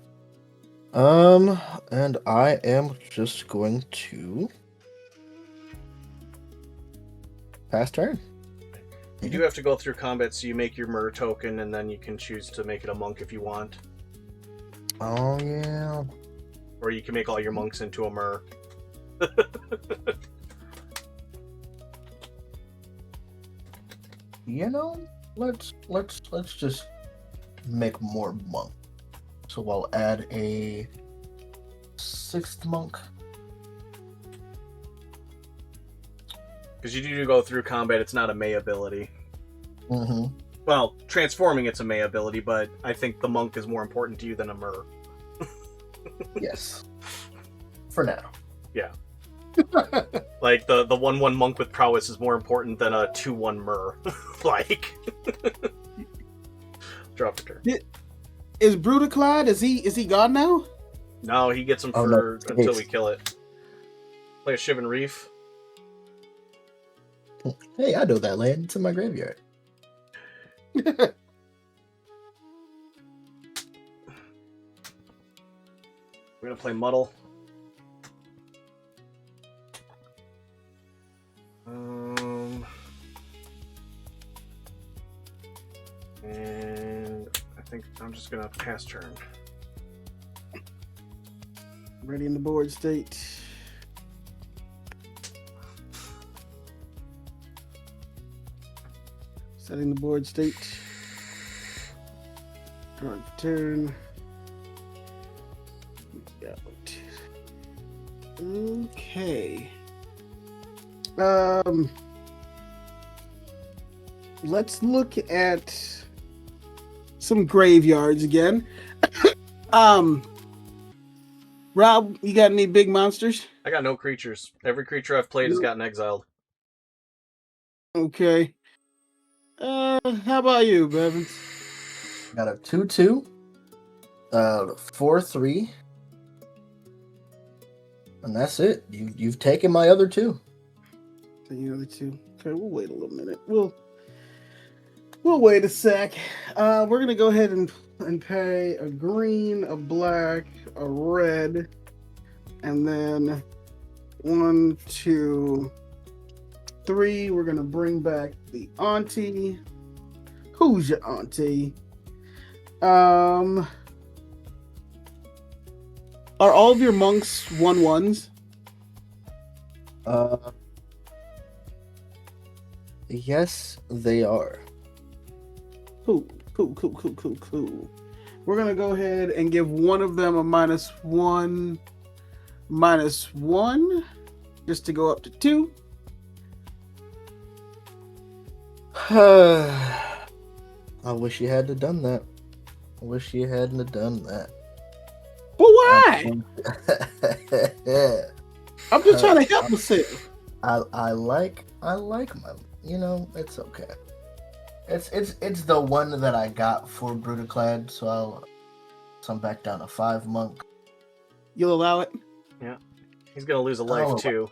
Speaker 2: And I am just going to pass turn.
Speaker 1: You do have to go through combat, so you make your Myr token, and then you can choose to make it a monk if you want.
Speaker 2: Oh, yeah.
Speaker 1: Or you can make all your monks into a Myr.
Speaker 2: You know, let's just make more monk. So I'll add a 6th monk.
Speaker 1: Because you do go through combat, it's not a May ability.
Speaker 2: Mm-hmm.
Speaker 1: Well, transforming it's a May ability, but I think the monk is more important to you than a Myr.
Speaker 2: Yes. For now.
Speaker 1: Yeah. Like, the 1/1 monk with prowess is more important than a 2/1 Myr. Like... Drop a turn.
Speaker 3: Is Brutaclad, is he gone now?
Speaker 1: No, he gets them
Speaker 2: Oh,
Speaker 1: for
Speaker 2: no.
Speaker 1: until we kill it. Play a Shivan Reef.
Speaker 2: Hey, I know that land. It's in my graveyard.
Speaker 1: We're gonna play Muddle. And I think I'm just gonna pass turn.
Speaker 3: Ready in the board state. Setting the board state. Drawing for turn. Okay. Let's look at some graveyards again. Rob, you got any big monsters?
Speaker 1: I got no creatures. Every creature I've played has gotten exiled.
Speaker 3: Okay. How about you, Bevans?
Speaker 2: Got a 2/2, 4/3, and that's it. You've taken my other two.
Speaker 3: The other two. Okay, we'll wait a little minute. We'll wait a sec. We're gonna go ahead and pay a green, a black, a red, and then 1, 2, 3. We're gonna bring back the auntie. Who's your auntie? Are all of your monks 1/1s?
Speaker 2: Yes, they are.
Speaker 3: Cool. We're gonna go ahead and give one of them a -1, -1, just to go up to 2.
Speaker 2: I wish you hadn't done that. I wish you hadn't have done that.
Speaker 3: Well, why? I'm just trying to help myself.
Speaker 2: I like my. It's okay. It's the one that I got for Brutaclad, so I'm back down to 5 monk.
Speaker 3: You'll allow it?
Speaker 1: Yeah. He's gonna lose a life too.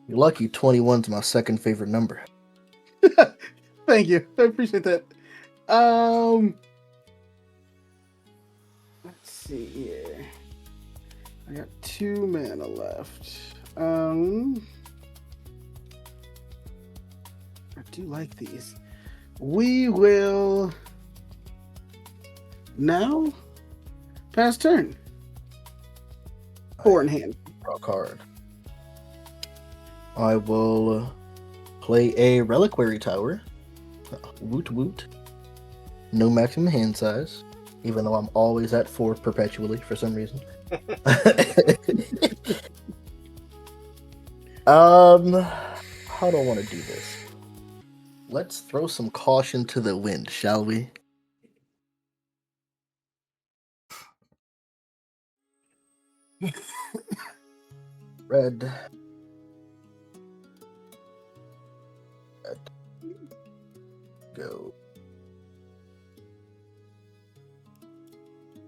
Speaker 2: You're lucky 21's my second favorite number.
Speaker 3: Thank you. I appreciate that. Let's see here. I got 2 mana left. I do like these. We will now pass turn. 4 in hand.
Speaker 2: Draw a card. I will play a Reliquary Tower. Woot woot. No maximum hand size, even though I'm always at 4 perpetually for some reason. How do I want to do this? Let's throw some caution to the wind, shall we? Red. Go.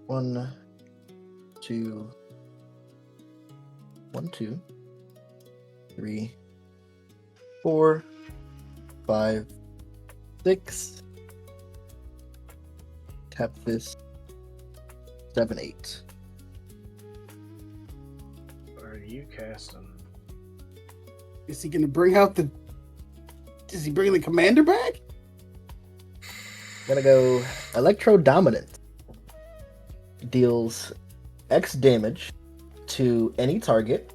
Speaker 2: 1, 2, 1, 2, 3, 4, 5, 6. Tap this. 7, 8.
Speaker 1: What are you casting?
Speaker 3: Is he gonna bring out the? Is he bringing the commander back?
Speaker 2: Gonna go Electro Dominant. Deals X damage to any target,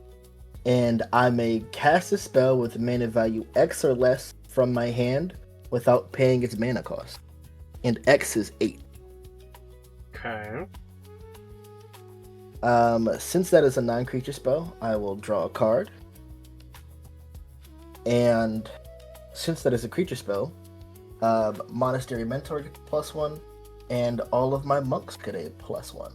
Speaker 2: and I may cast a spell with mana value X or less from my hand without paying its mana cost. And X is 8.
Speaker 1: Okay.
Speaker 2: Since that is a non-creature spell, I will draw a card. And since that is a creature spell, Monastery Mentor gets +1, and all of my monks get a +1.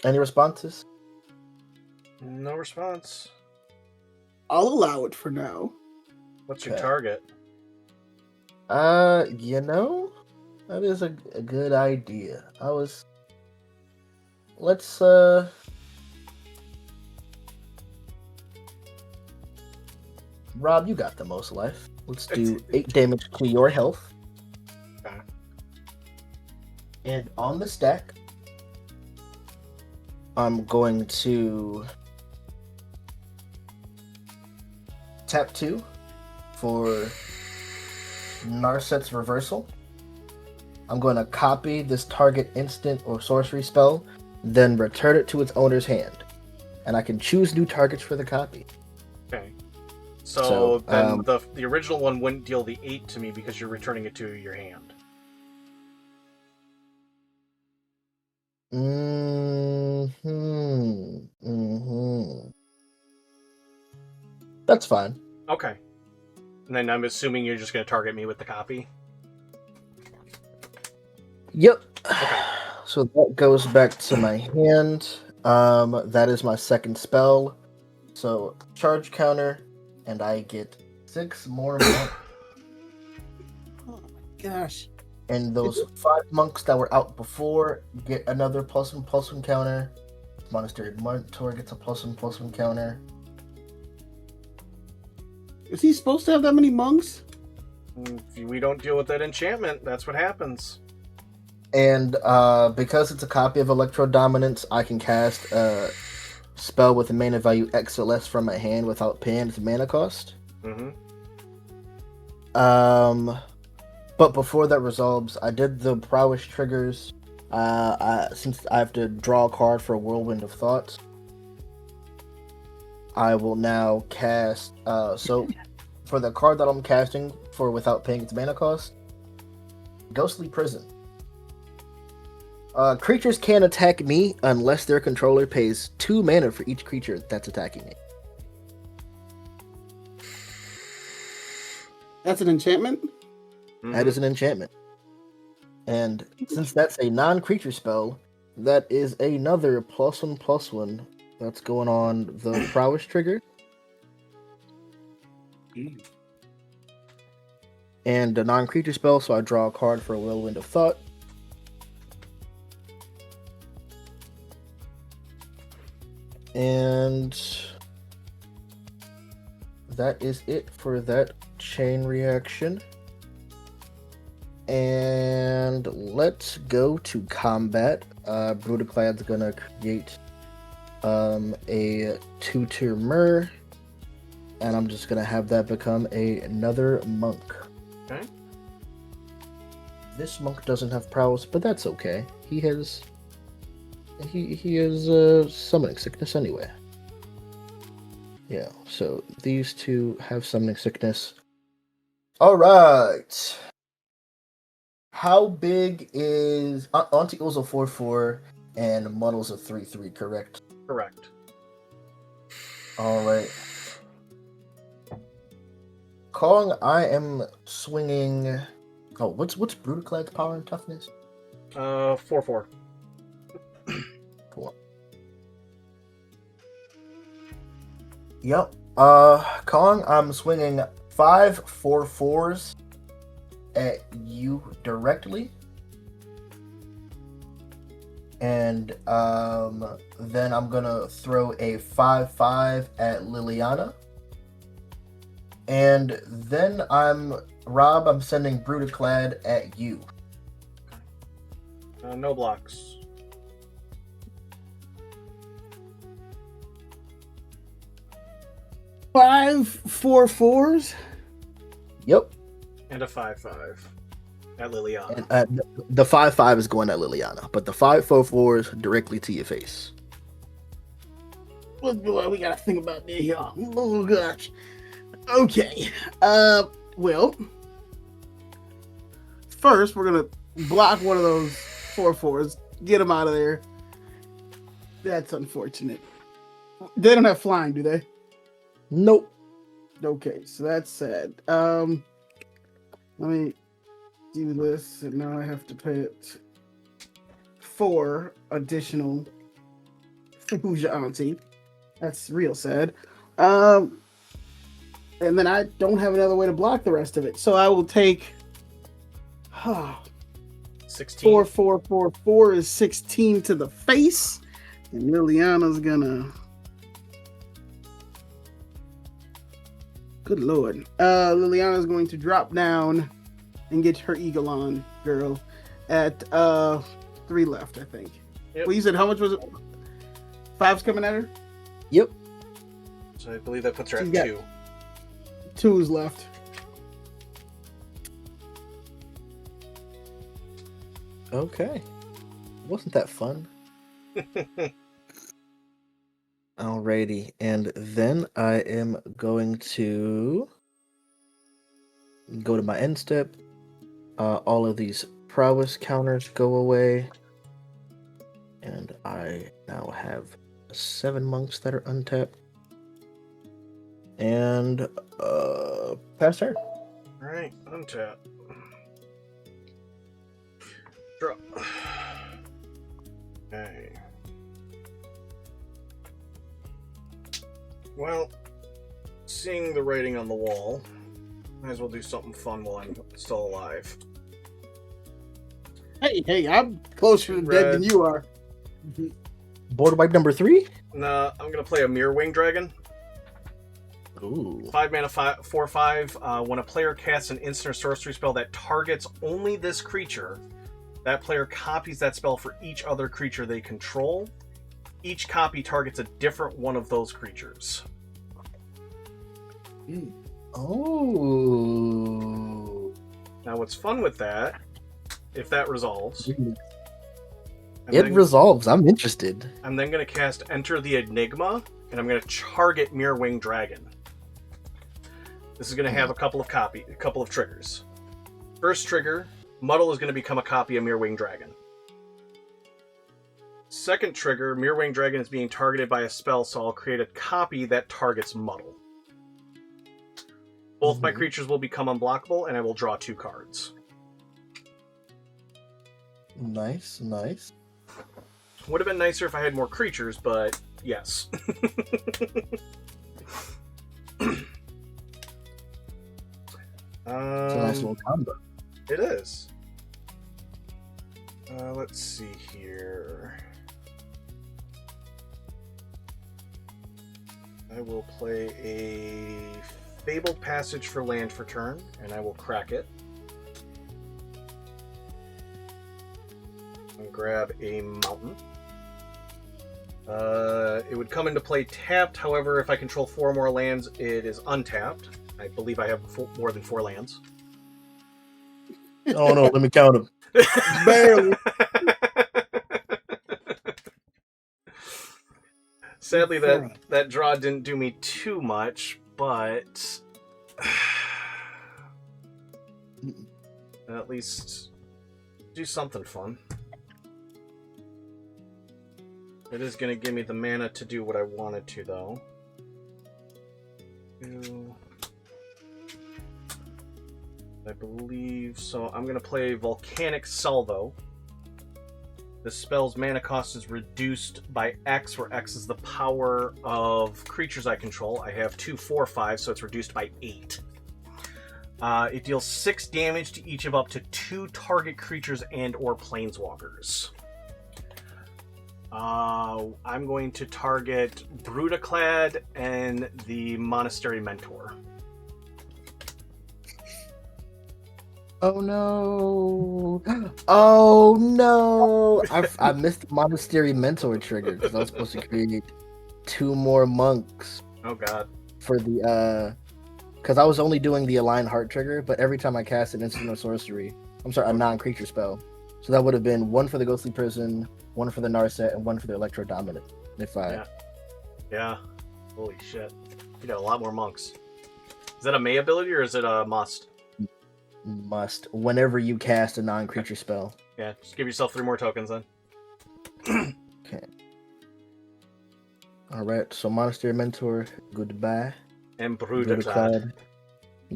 Speaker 2: Any responses?
Speaker 1: No response.
Speaker 3: I'll allow it for now.
Speaker 1: What's your
Speaker 2: Okay.
Speaker 1: target?
Speaker 2: That is a good idea. Let's Rob, you got the most life. Let's do 8 damage to your health.
Speaker 1: Okay.
Speaker 2: And on the stack, I'm going to tap 2 for Narset's Reversal. I'm going to copy this target instant or sorcery spell, then return it to its owner's hand. And I can choose new targets for the copy.
Speaker 1: Okay. So then
Speaker 2: um,
Speaker 1: the original one wouldn't deal the 8 to me because you're returning it to your hand.
Speaker 2: That's fine.
Speaker 1: Okay. And then I'm assuming you're just going to target me with the copy.
Speaker 2: Yep.
Speaker 1: Okay.
Speaker 2: So that goes back to my hand. That is my second spell. So charge counter, and I get 6 more monks.
Speaker 3: Oh my gosh.
Speaker 2: And those 5 monks that were out before get another +1/+1 counter. Monastery Mentor gets a +1/+1 counter.
Speaker 3: Is he supposed to have that many monks?
Speaker 1: If we don't deal with that enchantment, that's what happens.
Speaker 2: And because it's a copy of Electro Dominance, I can cast a spell with a mana value X or less from my hand without paying its mana cost.
Speaker 1: Mm-hmm.
Speaker 2: But before that resolves, I did the prowess triggers. Since I have to draw a card for a Whirlwind of Thoughts, I will now cast. So for the card that I'm casting for without paying its mana cost, Ghostly Prison. Creatures can't attack me unless their controller pays 2 mana for each creature that's attacking me.
Speaker 3: That's an enchantment?
Speaker 1: Mm-hmm.
Speaker 2: That is an enchantment. And since that's a non-creature spell, that is another +1/+1 that's going on the prowess trigger. And a non-creature spell, so I draw a card for a Whirlwind of Thought. And that is it for that chain reaction. And let's go to combat. Brutaclad's gonna create a tutor Myr, and I'm just gonna have that become another monk.
Speaker 1: Okay.
Speaker 2: This monk doesn't have prowess, but that's okay. He has summoning sickness anyway. Yeah, so these two have summoning sickness. Alright. How big is Auntie Ool's a 4/4 and Muddle's a 3/3, correct?
Speaker 1: Correct.
Speaker 2: Alright. Kong, I am swinging. Oh, what's Brutaclad's power and toughness?
Speaker 1: 4/4.
Speaker 2: Cool. Yep. Kong, I'm swinging 5 4/4s at you directly, and then I'm gonna throw a 5/5 at Liliana, and then I'm sending Brutaclad at you.
Speaker 1: No blocks.
Speaker 3: Five 4/4s?
Speaker 2: Yep.
Speaker 1: And a 5/5 at Liliana.
Speaker 2: And the 5/5 is going at Liliana, but the 5 4/4s directly to your face.
Speaker 3: Oh boy, we gotta think about this, y'all. Oh gosh. Okay. Well, first we're gonna block one of those 4/4s. Get them out of there. That's unfortunate. They don't have flying, do they?
Speaker 2: Nope.
Speaker 3: Okay, so that's sad. Let me do this, and now I have to pay it 4 additional for Who's Your Auntie. That's real sad. And then I don't have another way to block the rest of it, so I will take
Speaker 1: 16.
Speaker 3: 4, 4, 4, 4 is 16 to the face, and Liliana's gonna. Good lord. Liliana's going to drop down and get her eagle on, girl, at 3 left, I think.
Speaker 1: Yep.
Speaker 3: Well, you said how much was it? 5's coming at her?
Speaker 2: Yep.
Speaker 1: So I believe that puts her
Speaker 3: So
Speaker 1: at
Speaker 3: you got
Speaker 1: 2.
Speaker 3: 2's left.
Speaker 2: Okay. Wasn't that fun? Alrighty, and then I am going to go to my end step. All of these prowess counters go away. And I now have 7 monks that are untapped. And pass turn.
Speaker 1: Alright, untap. Draw. Okay. Well, seeing the writing on the wall, might as well do something fun while I'm still alive.
Speaker 3: Hey, I'm closer to dead than you are.
Speaker 2: Board wipe number 3?
Speaker 1: Nah, I'm gonna play a Mirror Wing Dragon.
Speaker 2: Ooh.
Speaker 1: 5 mana, 4/5. When a player casts an instant or sorcery spell that targets only this creature, that player copies that spell for each other creature they control. Each copy targets a different one of those creatures.
Speaker 2: Oh.
Speaker 1: Now, what's fun with that, if that resolves...
Speaker 2: resolves. I'm interested.
Speaker 1: I'm then going to cast Enter the Enigma, and I'm going to target Mirror Wing Dragon. This is going to have a couple of triggers. First trigger, Muddle is going to become a copy of Mirror Wing Dragon. Second trigger, Mirror Wing Dragon is being targeted by a spell, so I'll create a copy that targets Muddle. Both my creatures will become unblockable, and I will draw 2 cards.
Speaker 2: Nice.
Speaker 1: Would have been nicer if I had more creatures, but yes.
Speaker 2: It's a nice little combo.
Speaker 1: It is. Let's see here. I will play a Fabled Passage for land for turn, and I will crack it. And grab a mountain. It would come into play tapped, however, if I control 4 more lands, it is untapped. I believe I have more than 4 lands.
Speaker 2: Oh no, let me count them. Barely.
Speaker 1: Sadly, that draw didn't do me too much, but at least do something fun. It is going to give me the mana to do what I wanted to, though. I believe so. I'm going to play Volcanic Salvo. The spell's mana cost is reduced by X, where X is the power of creatures I control. I have 2, 4, 5, so it's reduced by 8. It deals 6 damage to each of up to 2 target creatures and or planeswalkers. I'm going to target Brutaclad and the Monastery Mentor.
Speaker 2: Oh no! Oh no! I missed the Monastery Mentor trigger because I was supposed to create 2 more monks.
Speaker 1: Oh god!
Speaker 2: For the because I was only doing the Align Heart trigger, but every time I cast an instant or sorcery, a non-creature spell, so that would have been 1 for the Ghostly Prison, 1 for the Narset, and 1 for the Electro Dominant.
Speaker 1: Yeah. Holy shit! You got a lot more monks. Is that a May ability or is it a must?
Speaker 2: Must whenever you cast a non-creature spell.
Speaker 1: Yeah, just give yourself 3 more tokens then.
Speaker 2: Okay. Alright, so Monastery Mentor, goodbye.
Speaker 1: And Brutaclad.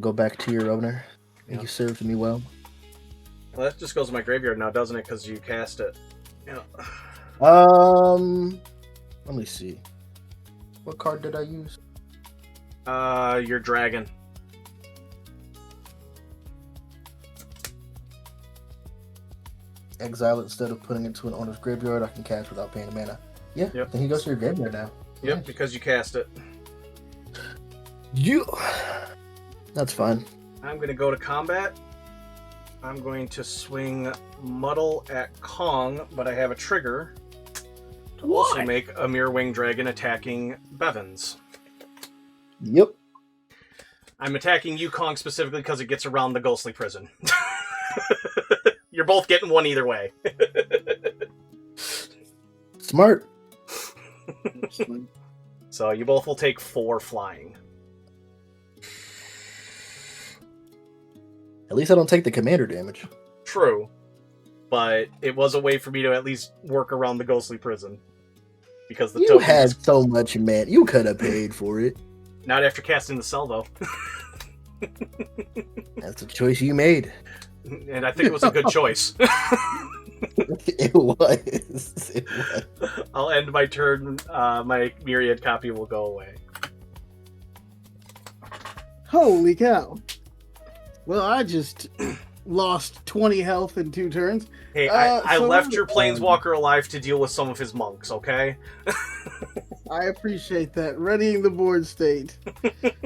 Speaker 2: Go back to your owner. Yeah. You served me well.
Speaker 1: Well, that just goes to my graveyard now, doesn't it? Because you cast it. Yeah.
Speaker 2: Let me see. What card did I use?
Speaker 1: Your dragon.
Speaker 2: Exile it instead of putting it to an owner's graveyard. I can cast without paying the mana. Yeah,
Speaker 1: yep.
Speaker 2: Then he goes to your graveyard now.
Speaker 1: Yep,
Speaker 2: nice.
Speaker 1: Because you cast it.
Speaker 2: That's fine.
Speaker 1: I'm going to go to combat. I'm going to swing Muddle at Kong, but I have a trigger to also make a Mirror Wing Dragon attacking Bevans.
Speaker 2: Yep.
Speaker 1: I'm attacking you, Kong, specifically because it gets around the Ghostly Prison. You're both getting 1 either way.
Speaker 2: Smart.
Speaker 1: So you both will take 4 flying.
Speaker 2: At least I don't take the commander damage.
Speaker 1: True. but it was a way for me to at least work around the ghostly prison. Because the
Speaker 2: You
Speaker 1: tokens...
Speaker 2: had so much, man. You could have paid for it.
Speaker 1: Not after casting the cell, though.
Speaker 2: That's a choice you made.
Speaker 1: And I think it was a good choice.
Speaker 2: It was. It was.
Speaker 1: I'll end my turn. My myriad copy will go away.
Speaker 3: Holy cow. Well, I just lost 20 health in 2 turns.
Speaker 1: Hey, I
Speaker 3: so-
Speaker 1: left your planeswalker alive to deal with some of his monks, okay?
Speaker 3: I appreciate that. Readying the board state.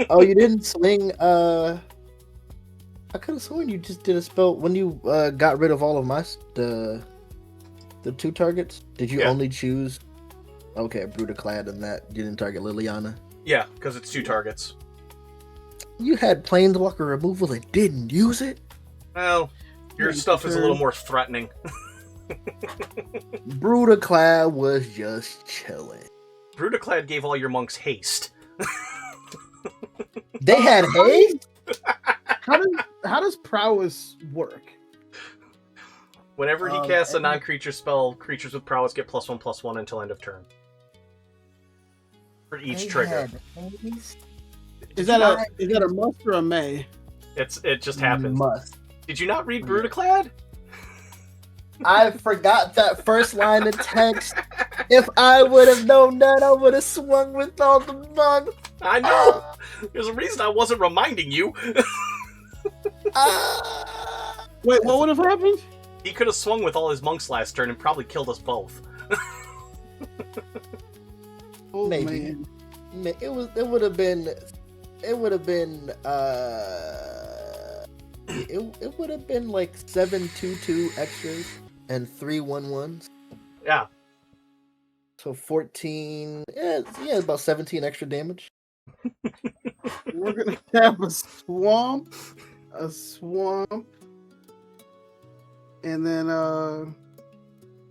Speaker 2: Oh, you didn't swing. I could have sworn you just did a spell when you got rid of all of the 2 targets. Did you
Speaker 1: Yeah.
Speaker 2: only choose? Okay, Brutaclad and that. You didn't target Liliana.
Speaker 1: Yeah, because it's 2 targets.
Speaker 2: You had Planeswalker removal and didn't use it.
Speaker 1: Well, your
Speaker 3: Yeah,
Speaker 1: stuff is a
Speaker 3: sure.
Speaker 1: little more threatening.
Speaker 2: Brutaclad was just chilling.
Speaker 1: Brutaclad gave all your monks haste.
Speaker 2: They had haste.
Speaker 3: How does prowess work?
Speaker 1: Whenever he casts a non-creature spell, creatures with prowess get +1/+1 until end of turn. For each
Speaker 2: They
Speaker 1: trigger.
Speaker 2: had haste?
Speaker 3: Is that a must or a may?
Speaker 1: It just happens.
Speaker 2: Must.
Speaker 1: Did you not read Brutaclad?
Speaker 2: I forgot that first line of text. If I would have known that, I would have swung with all the monks.
Speaker 1: I know! There's a reason I wasn't reminding you.
Speaker 3: Wait, what would have happened?
Speaker 1: He could have swung with all his monks last turn and probably killed us both.
Speaker 3: Oh,
Speaker 2: Maybe.
Speaker 3: man.
Speaker 2: It would have been like 7 2/2 extras and 3 1/1s.
Speaker 1: Yeah.
Speaker 2: So 14. Yeah, about 17 extra damage.
Speaker 3: We're gonna have a swamp, and then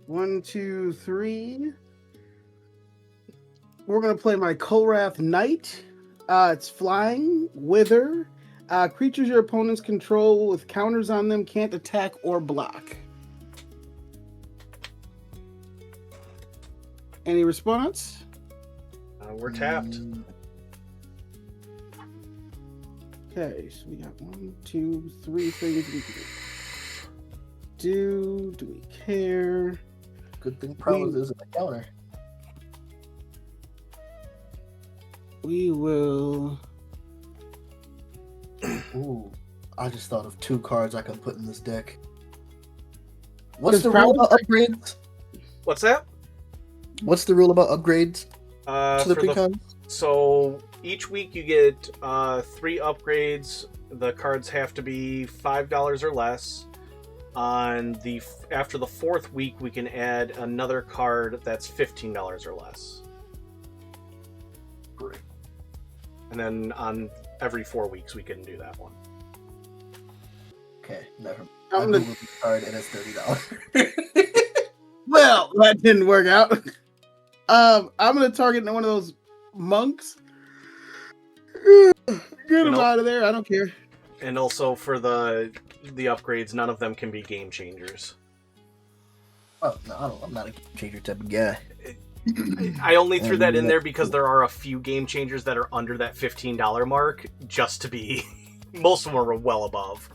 Speaker 3: 1, 2, 3. We're gonna play my Kolrath Knight. It's flying, wither. Creatures your opponents control with counters on them can't attack or block. Any response?
Speaker 1: We're tapped.
Speaker 3: Okay, so we got 1, 2, 3 things we can do. Do we care?
Speaker 2: Good thing Prowess isn't a counter.
Speaker 3: We will.
Speaker 2: Ooh, I just thought of 2 cards I can put in this deck. What's
Speaker 3: Is
Speaker 2: the rule
Speaker 3: Prowess-
Speaker 2: about upgrades?
Speaker 1: What's that?
Speaker 2: What's the rule about upgrades to the
Speaker 1: For
Speaker 2: precons?
Speaker 1: So each week you get 3 upgrades. The cards have to be $5 or less. After the 4th week, we can add another card that's $15 or less.
Speaker 2: Great.
Speaker 1: And then on every 4 weeks, we can do that one.
Speaker 2: Okay, never mind.
Speaker 3: I'm
Speaker 2: I
Speaker 3: gonna-
Speaker 2: Googled the card and it's $30.
Speaker 3: Well, that didn't work out. I'm gonna target one of those monks. Get him out of there. I don't care.
Speaker 1: And also for the upgrades, none of them can be game changers.
Speaker 2: Oh no, I'm not a game changer type of guy.
Speaker 1: I only threw that in there because there are a few game changers that are under that $15 mark, just to be. Most of them are well above.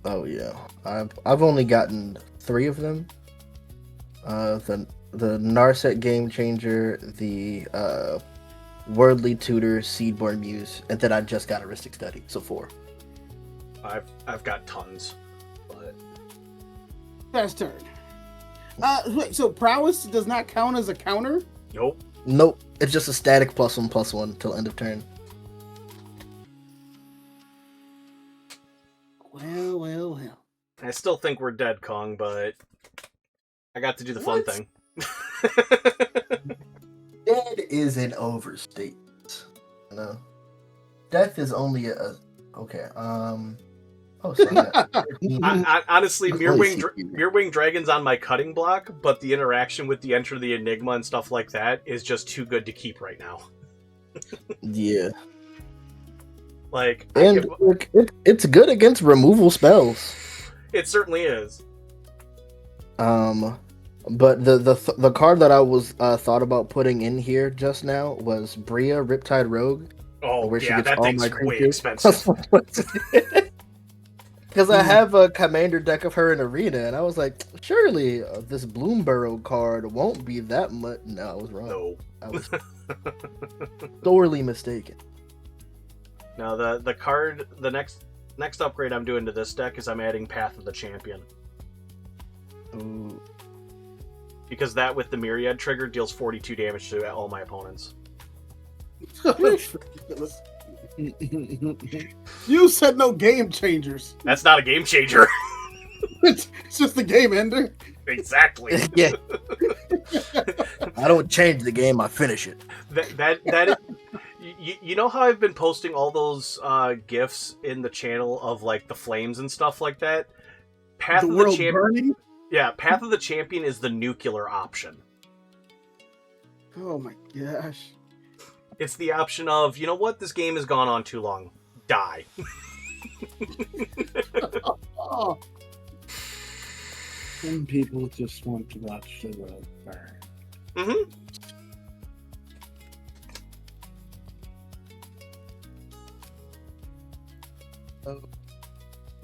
Speaker 2: Oh yeah, I've only gotten 3 of them. The Narset Game Changer, the Worldly Tutor, Seedborn Muse, and then I just got Heuristic Study, so 4.
Speaker 1: I've got tons, but
Speaker 3: Fast turn. Wait, so prowess does not count as a counter?
Speaker 1: nope.
Speaker 2: Nope, it's just a static +1/+1 till end of turn.
Speaker 3: Well.
Speaker 1: I still think we're dead, Kong, but I got to do the fun
Speaker 2: What?
Speaker 1: thing.
Speaker 2: Dead is an overstatement. No, death is only a okay. Oh, sorry.
Speaker 1: Honestly,
Speaker 2: Holy
Speaker 1: Mirwing Dragon's on my cutting block, but the interaction with the Enter the Enigma and stuff like that is just too good to keep right now.
Speaker 2: Yeah,
Speaker 1: Like,
Speaker 2: and it's good against removal spells.
Speaker 1: it certainly is.
Speaker 2: But the card that I was thought about putting in here just now was Bria, Riptide Rogue,
Speaker 1: Oh,
Speaker 2: where she
Speaker 1: yeah,
Speaker 2: gets
Speaker 1: that
Speaker 2: all
Speaker 1: thing's
Speaker 2: my
Speaker 1: way
Speaker 2: creatures.
Speaker 1: expensive.
Speaker 2: Because I have a commander deck of her in Arena, and I was like, surely this Bloomburrow card won't be that much. No, I was wrong.
Speaker 1: No.
Speaker 2: I was sorely mistaken.
Speaker 1: Now, the card, the next upgrade I'm doing to this deck is I'm adding Path of the Champion.
Speaker 2: Ooh.
Speaker 1: Because that, with the Myriad trigger, deals 42 damage to all my opponents.
Speaker 3: Ridiculous. You said no game changers.
Speaker 1: That's not a game changer.
Speaker 3: It's just the game ender.
Speaker 1: Exactly.
Speaker 2: Yeah. I don't change the game, I finish it.
Speaker 1: That is, you know how I've been posting all those GIFs in the channel of like the flames and stuff like that? Path
Speaker 3: The
Speaker 1: of
Speaker 3: world
Speaker 1: the Champion.
Speaker 3: burning.
Speaker 1: Yeah, Path of the Champion is the nuclear option.
Speaker 3: Oh my gosh.
Speaker 1: It's the option of, you know what, this game has gone on too long. Die.
Speaker 3: Oh.
Speaker 4: Some people just want to watch the world burn.
Speaker 1: Mm-hmm.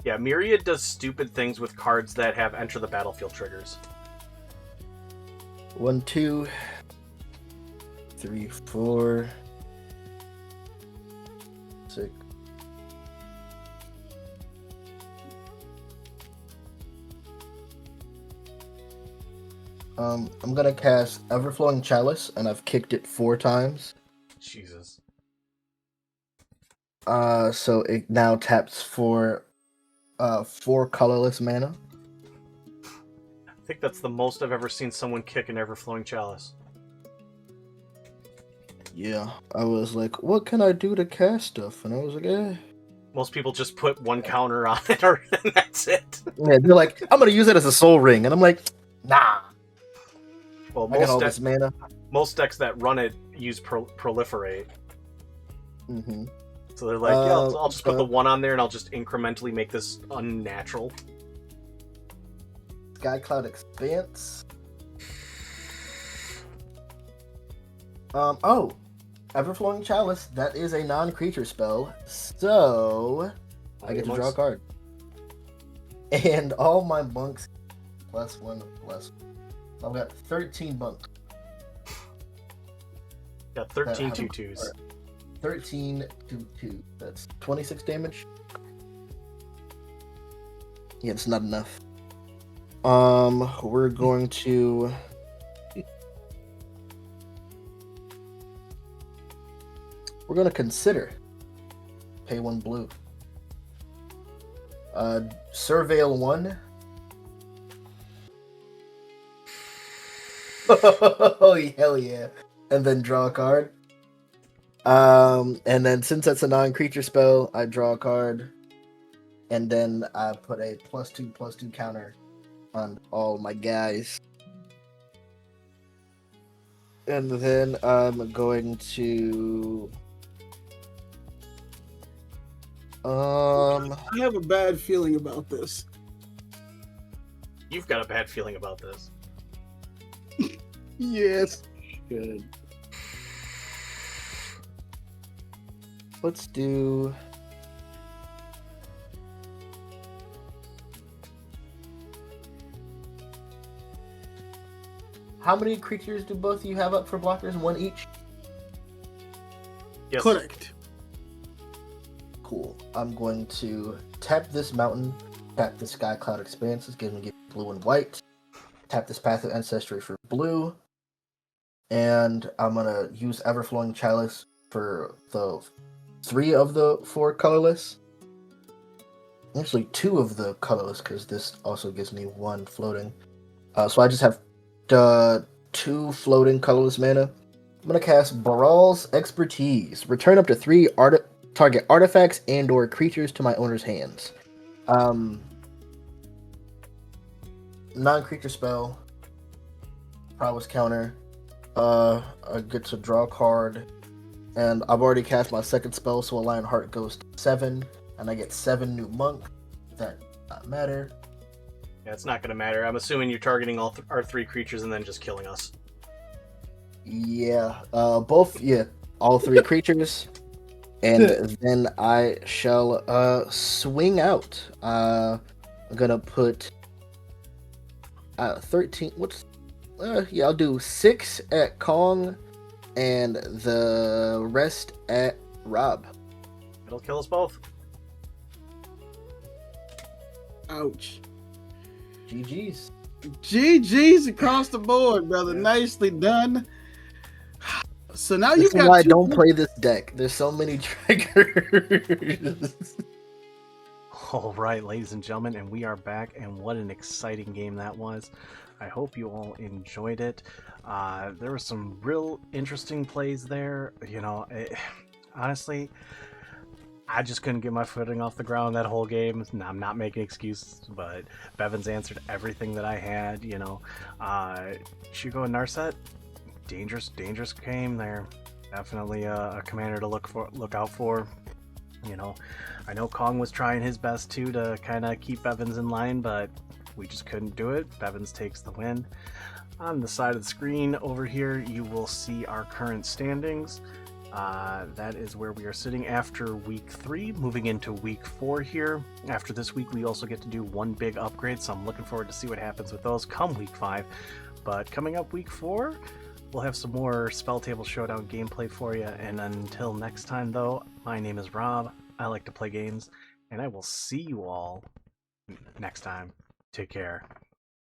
Speaker 1: Yeah, Myriad does stupid things with cards that have enter the battlefield triggers.
Speaker 2: 1, 2, 3, 4, 6. I'm gonna cast Everflowing Chalice, and I've kicked it 4 times.
Speaker 1: Jesus.
Speaker 2: So it now taps for 4 colorless mana.
Speaker 1: I think that's the most I've ever seen someone kick an Everflowing Chalice.
Speaker 2: Yeah, I was like, what can I do to cast stuff? And I was like, eh.
Speaker 1: Most people just put one counter on it, and that's it.
Speaker 2: Yeah, they're like, I'm gonna use it as a soul ring, and I'm like, nah.
Speaker 1: Well,
Speaker 2: I got all this mana.
Speaker 1: most decks that run it use proliferate.
Speaker 2: Mm-hmm.
Speaker 1: So they're like, yeah, I'll just put the 1 on there, and I'll just incrementally make this unnatural.
Speaker 2: Skycloud Expanse. Oh, Everflowing Chalice. That is a non-creature spell, so I get to draw a card. And all my monks +1. So I've got 13 monks.
Speaker 1: Got 13 2/2s.
Speaker 2: 13 2/2. That's 26 damage. Yeah, it's not enough. We're going to. We're going to consider pay 1 blue. Surveil 1. Oh, hell yeah. And then draw a card. And then since that's a non-creature spell, I draw a card. And then I put a +2/+2 counter on all my guys. And then I'm going to...
Speaker 3: I have a bad feeling about this.
Speaker 1: You've got a bad feeling about this.
Speaker 3: Yes.
Speaker 4: Good.
Speaker 2: Let's do... How many creatures do both of you have up for blockers? 1 each?
Speaker 1: Yes.
Speaker 3: Correct.
Speaker 2: Cool. I'm going to tap this mountain, tap the Skycloud Expanse, it's giving me blue and white. Tap this Path of Ancestry for blue. And I'm going to use Everflowing Chalice for the 3 of the 4 colorless. Actually, 2 of the colorless, because this also gives me 1 floating. So I just have 2 floating colorless mana. I'm going to cast Baral's Expertise. Return up to 3 target artifacts and or creatures to my owner's hands. Non-creature spell. Prowess counter. I get to draw a card. And I've already cast my second spell, so Lion Heart goes to 7. And I get 7 new monk. That does not matter.
Speaker 1: Yeah, it's not going to matter. I'm assuming you're targeting our 3 creatures and then just killing us.
Speaker 2: Yeah, all 3 creatures. And then I shall swing out. I'm gonna put 13. I'll do 6 at Kong and the rest at Rob.
Speaker 1: It'll kill us both.
Speaker 3: Ouch.
Speaker 2: GG's.
Speaker 3: GG's across the board, brother.
Speaker 1: Yeah.
Speaker 3: Nicely done. So now
Speaker 2: This
Speaker 3: you've
Speaker 2: is
Speaker 3: got
Speaker 2: why I
Speaker 3: 2
Speaker 2: don't play this deck. There's so many triggers.
Speaker 1: All right, ladies and gentlemen, and we are back, and what an exciting game that was. I hope you all enjoyed it. There were some real interesting plays there. You know, honestly, I just couldn't get my footing off the ground that whole game. I'm not making excuses, but Bevans answered everything that I had. You know, Shiko and Narset, dangerous game there. Definitely a commander to look out for. You know, I know Kong was trying his best too to kind of keep Bevans in line, but we just couldn't do it. Bevans takes the win. On the side of the screen over here, you will see our current standings. That is where we are sitting after week 3, moving into week 4 here. After this week, we also get to do one big upgrade, so I'm looking forward to see what happens with those come week 5. But coming up week 4, we'll have some more Spelltable Showdown gameplay for you. And until next time, though, my name is Rob. I like to play games, and I will see you all next time. Take care.